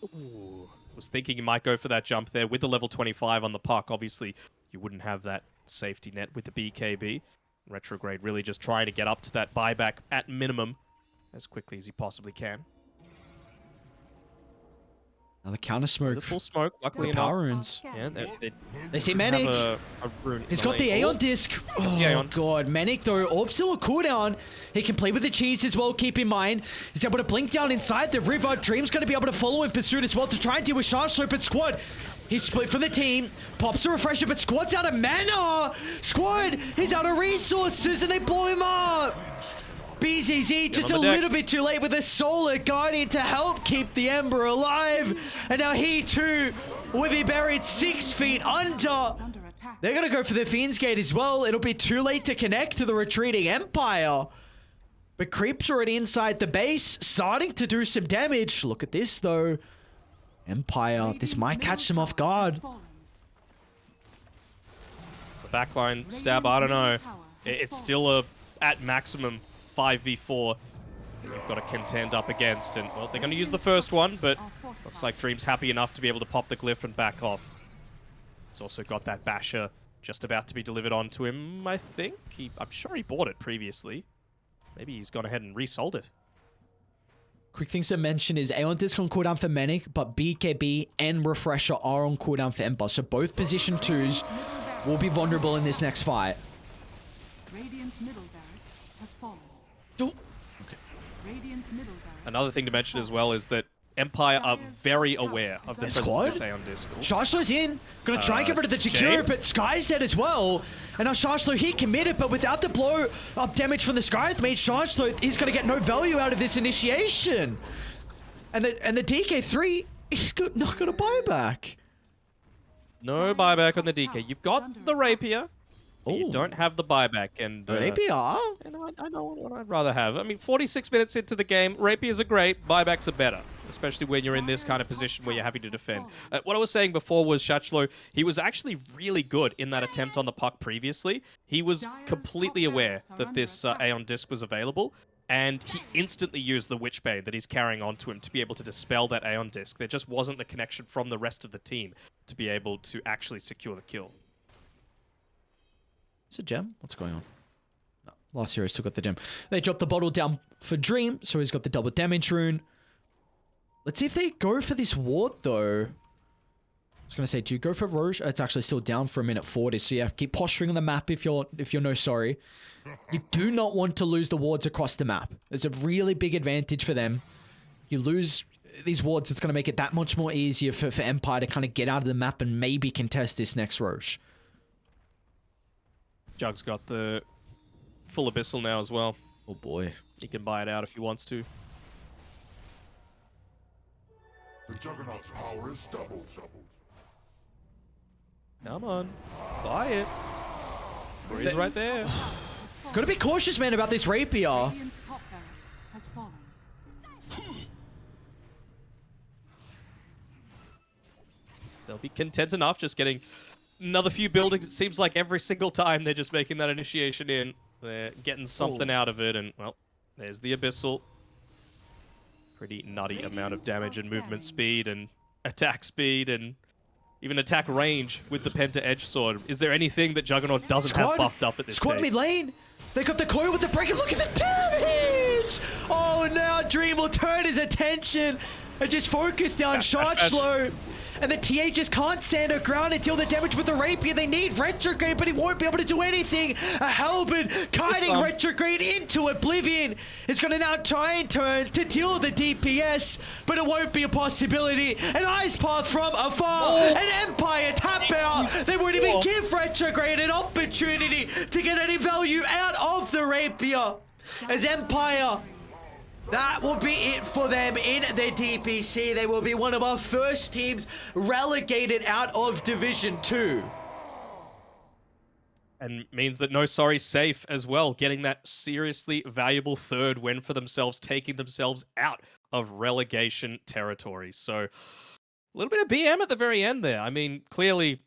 Ooh. Was thinking you might go for that jump there with the level 25 on the puck. Obviously, you wouldn't have that safety net with the BKB. Retrograde really just trying to get up to that buyback at minimum as quickly as he possibly can. Now the counter smoke. The full smoke, luckily The enough. power runes. Yeah, They see have Manic. a rune in He's the got the lane. Aeon Ooh. disc. the Oh, Aeon. God. Manic, though. Orb still a cooldown. He can play with the cheese as well, keep in mind. He's able to blink down inside the river. Dream's going to be able to follow in pursuit as well to try and deal with Charge Slope, but Squad, he's split from the team. Pops a refresher, but Squad's out of mana. Squad, he's out of resources, and they blow him up. BZZ just a on the deck. little bit too late with a Solar Guardian to help keep the Ember alive. And now he, too, will be buried 6 feet under. Is under attack. They're going to go for the Fiend's Gate as well. It'll be too late to connect to the retreating Empire. But Creep's already inside the base, starting to do some damage. Look at this, though. Empire, this Radiant's might catch them middle off tower has guard. fallen. The backline stab, I don't know. Radiant's middle tower has It's fallen. still a, at maximum, 5v4 you've got to contend up against. And, well, they're going to use the first one, but looks like Dream's happy enough to be able to pop the glyph and back off. He's also got that Basher just about to be delivered onto him, I think. I'm sure he bought it previously. Maybe he's gone ahead and resold it. Quick things to mention is Aeon Disc on cooldown for Manic, but BKB and Refresher are on cooldown for Ember. So both position 2s will be vulnerable in this next fight. Radiant's middle barracks has fallen. Oh, Radiant's middle barracks. Another thing to mention as well is that Empire are very aware of the presence Squad? of this Aeon Disc. Shashlo's in. Gonna try and get rid of the Jakiro, James? but Sky's dead as well. And now Shashlo, he committed, but without the blow up damage from the Sky's made, Shashlo is gonna get no value out of this initiation. And the DK3 is not gonna buy back. No buyback on the DK. You've got the Rapier, but you Ooh. don't have the buyback. And APR? And I know what I'd rather have. I mean, 46 minutes into the game, Rapiers are great, buybacks are better. Especially when you're in this kind of position where you're having to defend. What I was saying before was Shachlo, he was actually really good in that attempt on the puck previously. He was completely aware that this Aeon Disc was available, and he instantly used the Witchbane that he's carrying onto him to be able to dispel that Aeon Disc. There just wasn't the connection from the rest of the team to be able to actually secure the kill. Is it gem? What's going on? No, last hero still got the gem. They dropped the bottle down for Dream, so he's got the double damage rune. Let's see if they go for this ward, though. I was going to say, do you go for Roche? It's actually still down for a minute 40, so yeah, keep posturing on the map if you're NoSorry. You do not want to lose the wards across the map. It's a really big advantage for them. You lose these wards, it's going to make it that much more easier for Empire to kind of get out of the map and maybe contest this next Roche. Jug's got the full Abyssal now as well. Oh boy. He can buy it out if he wants to. The Juggernaut's power is doubled. Come on. Buy it. He's right there. Gotta be cautious, man, about this Rapier. Radiant's top barracks has fallen. They'll be content enough just getting another few buildings. It seems like every single time they're just making that initiation in. They're getting something out of it, and, well, there's the Abyssal. Pretty nutty amount of damage and movement speed and attack speed and even attack range with the Penta Edge Sword. Is there anything that Juggernaut doesn't have buffed up at this Squad stage? mid lane. They got the coil with the break. Look at the damage! Dream will turn his attention and just focus down Shotchlow. And the TA just can't stand her ground until the damage with the Rapier. They need Retrograde, but he won't be able to do anything. A Halberd kiting Retrograde into oblivion. Is going to now try and turn to deal with the DPS, but it won't be a possibility. An Ice Path from afar. An Empire tap out. They won't even give Retrograde an opportunity to get any value out of the Rapier. As Empire, that will be it for them in the DPC. They will be one of our first teams relegated out of Division 2. And means that NoSorry safe as well, getting that seriously valuable third win for themselves, taking themselves out of relegation territory. So a little bit of BM at the very end there. I mean, clearly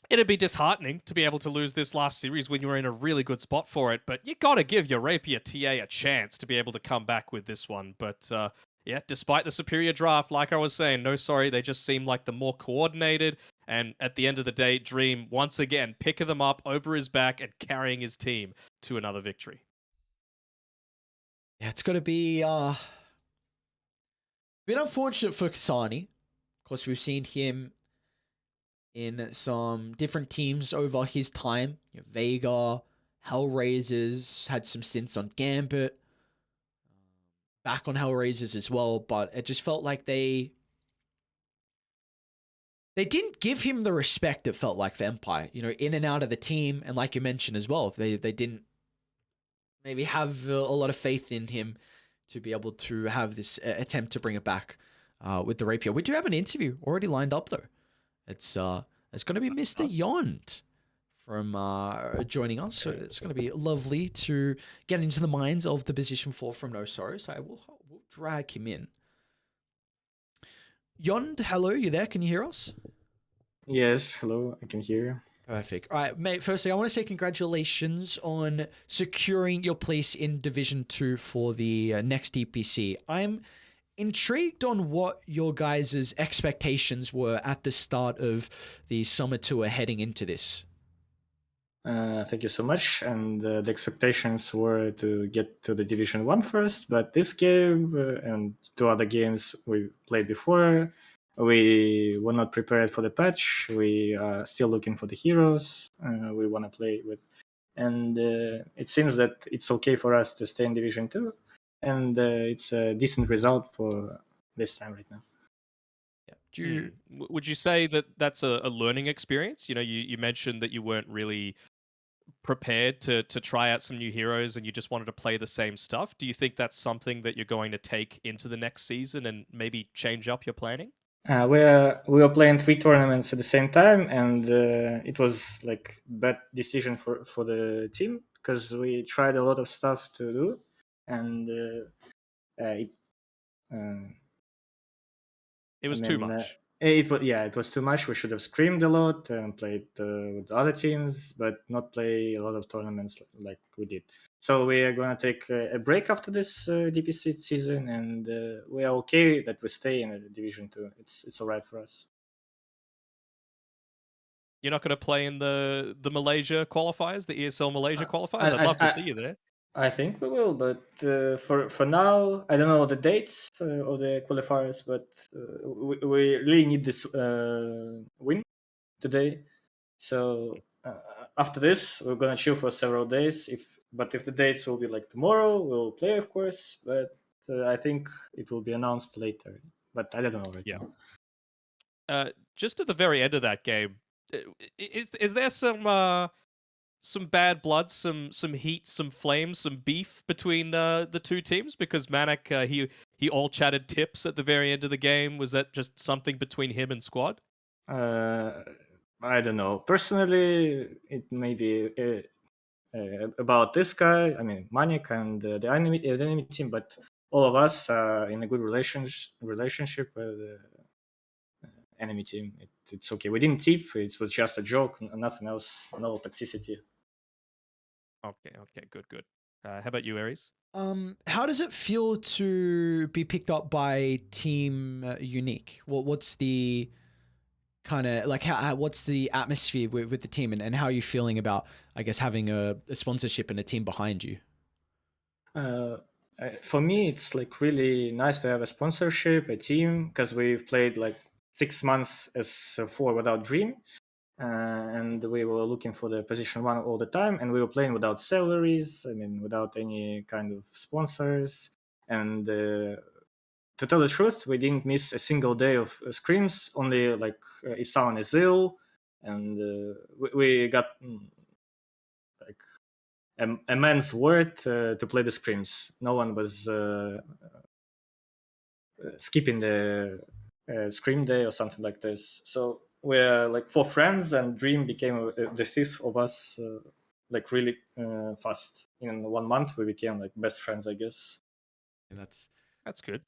it'd be disheartening to be able to lose this last series when you were in a really good spot for it, but you gotta give your Rapier TA a chance to be able to come back with this one. But yeah, despite the superior draft, like I was saying, NoSorry, they just seem like the more coordinated, and at the end of the day, Dream, once again, picking them up over his back and carrying his team to another victory. Yeah, it's got to be a bit unfortunate for Kasani. Of course, we've seen him in some different teams over his time. You know, Vega, Hellraisers, had some stints on Gambit, back on Hellraisers as well, but it just felt like they didn't give him the respect it felt like for Empire, you know, in and out of the team, and like you mentioned as well, they didn't maybe have a lot of faith in him to be able to have this attempt to bring it back with the Rapier. We do have an interview already lined up though. It's going to be Mr. Yond from joining us, so it's going to be lovely to get into the minds of the position 4 from NoSorry. So we'll drag him in. Yond, hello, you there? Can you hear us? Yes, hello, I can hear you. Perfect. All right, mate, firstly, I want to say congratulations on securing your place in Division 2 for the next DPC. I'm intrigued on what your guys' expectations were at the start of the summer tour heading into this. Thank you so much. And the expectations were to get to the Division 1 first, but this game and 2 other games we played before, we were not prepared for the patch. We are still looking for the heroes we want to play with. And it seems that it's okay for us to stay in Division 2. And it's a decent result for this time right now. Yeah. Would you say that that's a learning experience? You know, you mentioned that you weren't really prepared to try out some new heroes and you just wanted to play the same stuff. Do you think that's something that you're going to take into the next season and maybe change up your planning? We were playing 3 tournaments at the same time, and it was like bad decision for the team because we tried a lot of stuff to do, and it was too much. It was too much. We should have screamed a lot and played with other teams, but not play a lot of tournaments like we did. So we are going to take a break after this DPC season, and we are okay that we stay in Division 2. It's all right for us. You're not going to play in the Malaysia qualifiers, the ESL Malaysia qualifiers? I'd love to see you there. I think we will, but for now, I don't know the dates of the qualifiers, but we really need this win today. So after this, we're gonna chill for several days. If the dates will be like tomorrow, we'll play, of course. But I think it will be announced later. But I don't know right now. Just at the very end of that game, is there some bad blood, some heat, some flames, some beef between the two teams? Because Manik, he all chatted tips at the very end of the game. Was that just something between him and Squad? I don't know. Personally, it may be about this guy. I mean, Manik and the enemy team, but all of us are in a good relationship with the enemy team. It's okay. We didn't tip. It was just a joke. Nothing else. No toxicity. Okay, good. How about you, Aries? How does it feel to be picked up by Team Unique? What's the kind of like what's the atmosphere with the team, and how are you feeling about, I guess, having a sponsorship and a team behind you? For me, it's like really nice to have a sponsorship, a team, because we've played like 6 months as four without Dream, and we were looking for the position one all the time, and we were playing without salaries. I mean, without any kind of sponsors. And to tell the truth, we didn't miss a single day of scrims. Only like if someone is ill, and we got like a man's word to play the scrims. No one was skipping the scrim day or something like this. So we're like four friends, and Dream became the fifth of us. Like really fast. In 1 month, we became like best friends, I guess. And that's That's good.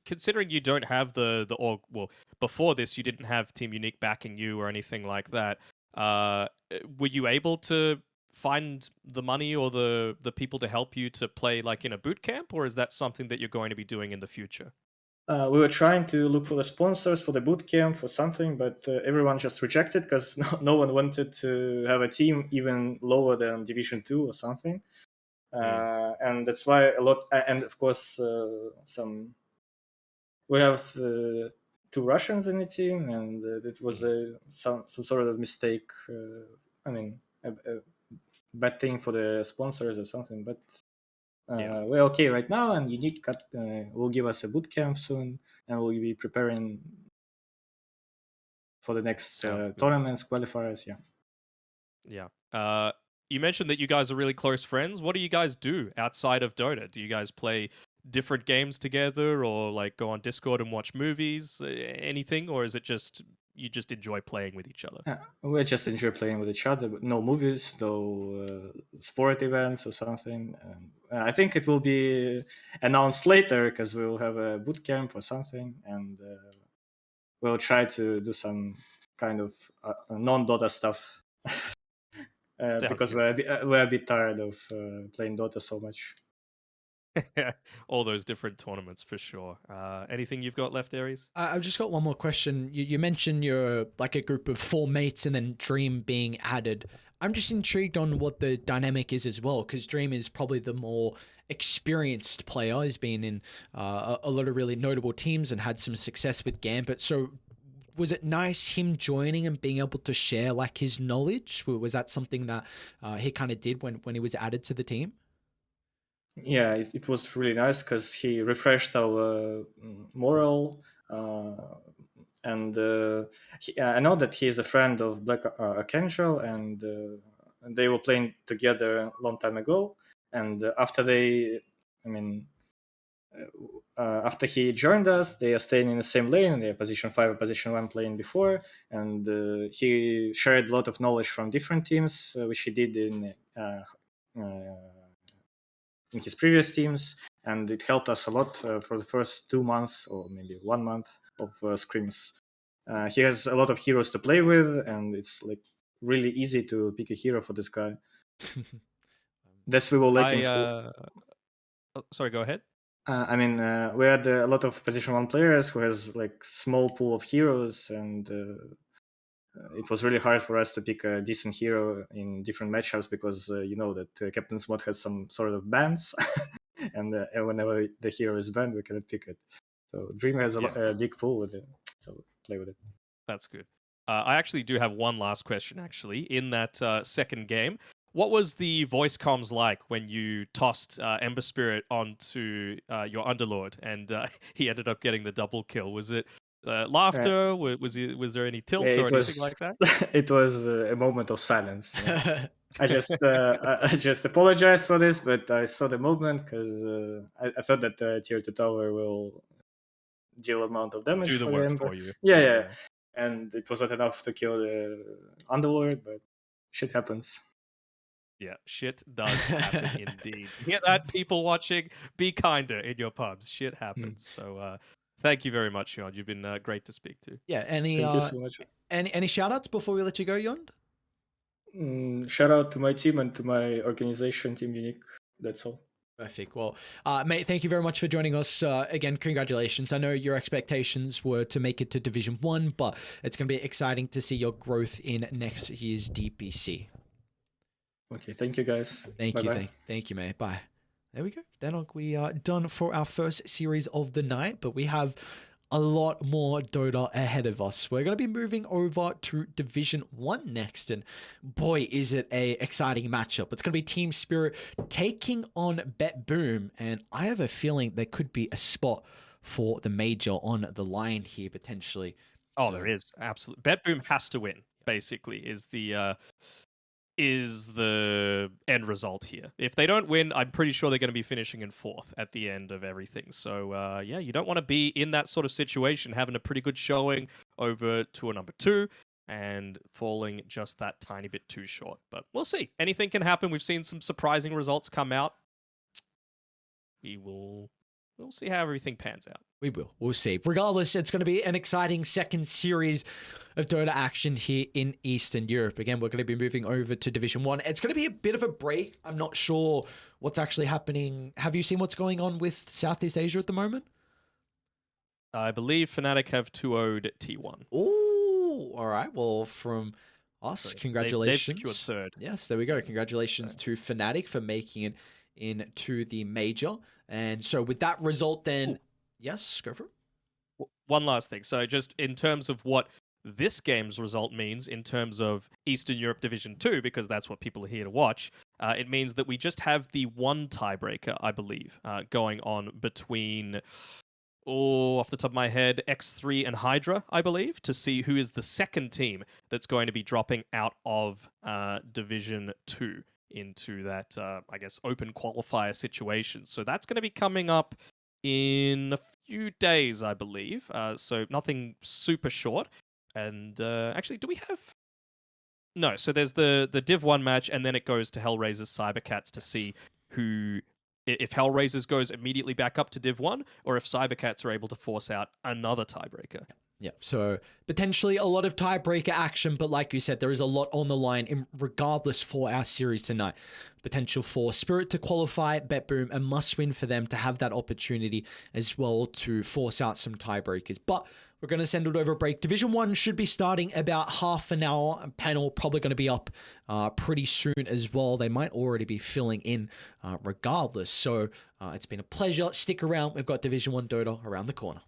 Considering you don't have the org, well, before this you didn't have Team Unique backing you or anything like that. Were you able to find the money or the people to help you to play like in a boot camp, or is that something that you're going to be doing in the future? We were trying to look for the sponsors for the boot camp for something, but everyone just rejected because no one wanted to have a team even lower than Division 2 or something. And that's why a lot, and of course, we have two Russians in the team, and it was some sort of mistake. I mean, a bad thing for the sponsors or something, but we're okay right now, and Unique will give us a boot camp soon, and we'll be preparing for the next tournaments, qualifiers. Yeah. You mentioned that you guys are really close friends. What do you guys do outside of Dota? Do you guys play different games together, or like go on Discord and watch movies, anything, or is it just you just enjoy playing with each other? We just enjoy playing with each other, but no movies, no sport events or something. I think it will be announced later because we will have a boot camp or something, and we'll try to do some kind of non-Dota stuff because we're a bit tired of playing Dota so much. All those different tournaments for sure. Anything you've got left, Aries? I've just got one more question. You mentioned you're like a group of four mates and then Dream being added. I'm just intrigued on what the dynamic is as well, because Dream is probably the more experienced player. He's been in a lot of really notable teams and had some success with Gambit. So was it nice him joining and being able to share like his knowledge? Was that something that he kind of did when he was added to the team? Yeah, it was really nice because he refreshed our moral. And I know that he is a friend of Black Archangel, and they were playing together a long time ago. And after he joined us, they are staying in the same lane. They are position 5 or position 1 playing before, and he shared a lot of knowledge from different teams, which he did in his previous teams, and it helped us a lot for the first 2 months or maybe 1 month of scrims. He has a lot of heroes to play with, and it's like really easy to pick a hero for this guy. That's we were looking for. Sorry, go ahead. We had a lot of position 1 players who has like small pool of heroes, and it was really hard for us to pick a decent hero in different matchups because you know that Captain's Mod has some sort of bans, and whenever the hero is banned, we cannot pick it. So Dream has a big pool with it, so play with it. That's good. I actually do have one last question. Actually, in that second game, what was the voice comms like when you tossed Ember Spirit onto your Underlord and he ended up getting the double kill? Was it laughter? Was there any tilt or anything like that? It was a moment of silence. I just apologized for this, but I saw the movement because I thought that tier 2 tower will deal amount of damage Do the for work Ember. for you. Yeah. And it was not enough to kill the Underlord, but shit happens. Yeah, shit does happen indeed. You hear that, people watching? Be kinder in your pubs. Shit happens. So thank you very much, Jon. You've been great to speak to. Yeah, Thank you so much. Any shout outs before we let you go, Yond? Shout out to my team and to my organization, Team Unique. That's all. Perfect. Well, mate, thank you very much for joining us. Again, congratulations. I know your expectations were to make it to Division 1, but it's going to be exciting to see your growth in next year's DPC. Okay, thank you guys. Thank Bye-bye. you. Thank you, mate. Bye. There we go. Danog, we are done for our first series of the night, but we have a lot more Dota ahead of us. We're going to be moving over to Division 1 next, and boy, is it a exciting matchup. It's going to be Team Spirit taking on Bet Boom, and I have a feeling there could be a spot for the major on the line here, potentially. Oh, there is. Absolutely. Bet Boom has to win, basically, is the end result here. If they don't win, I'm pretty sure they're going to be finishing in 4th at the end of everything. So yeah, you don't want to be in that sort of situation, having a pretty good showing over to a number 2 and falling just that tiny bit too short. But we'll see. Anything can happen. We've seen some surprising results come out. We'll see how everything pans out. We will. We'll see. Regardless, it's going to be an exciting second series of Dota action here in Eastern Europe. Again, we're going to be moving over to Division 1. It's going to be a bit of a break. I'm not sure what's actually happening. Have you seen what's going on with Southeast Asia at the moment? I believe Fnatic have 2-0'd T1. Oh, all right. Well, from us, congratulations. They've secured 3rd. Yes, there we go. Congratulations to Fnatic for making it into the major. And so with that result, then, yes, go for it. One last thing. So just in terms of what this game's result means in terms of Eastern Europe Division 2, because that's what people are here to watch, it means that we just have the one tiebreaker, I believe, going on between, off the top of my head, X3 and Hydra, I believe, to see who is the second team that's going to be dropping out of Division 2 into that, I guess, open qualifier situation. So that's going to be coming up in a few days, I believe. So nothing super short. And actually, do we have... No, so there's the Div 1 match, and then it goes to Hellraisers Cybercats to see who... If Hellraisers goes immediately back up to Div 1, or if Cybercats are able to force out another tiebreaker. Yeah, so potentially a lot of tiebreaker action, but like you said, there is a lot on the line regardless for our series tonight. Potential for Spirit to qualify, Bet Boom, a must win for them to have that opportunity as well to force out some tiebreakers. But we're going to send it over a break. Division 1 should be starting about half an hour. Panel probably going to be up pretty soon as well. They might already be filling in regardless. So it's been a pleasure. Stick around. We've got Division 1 Dota around the corner.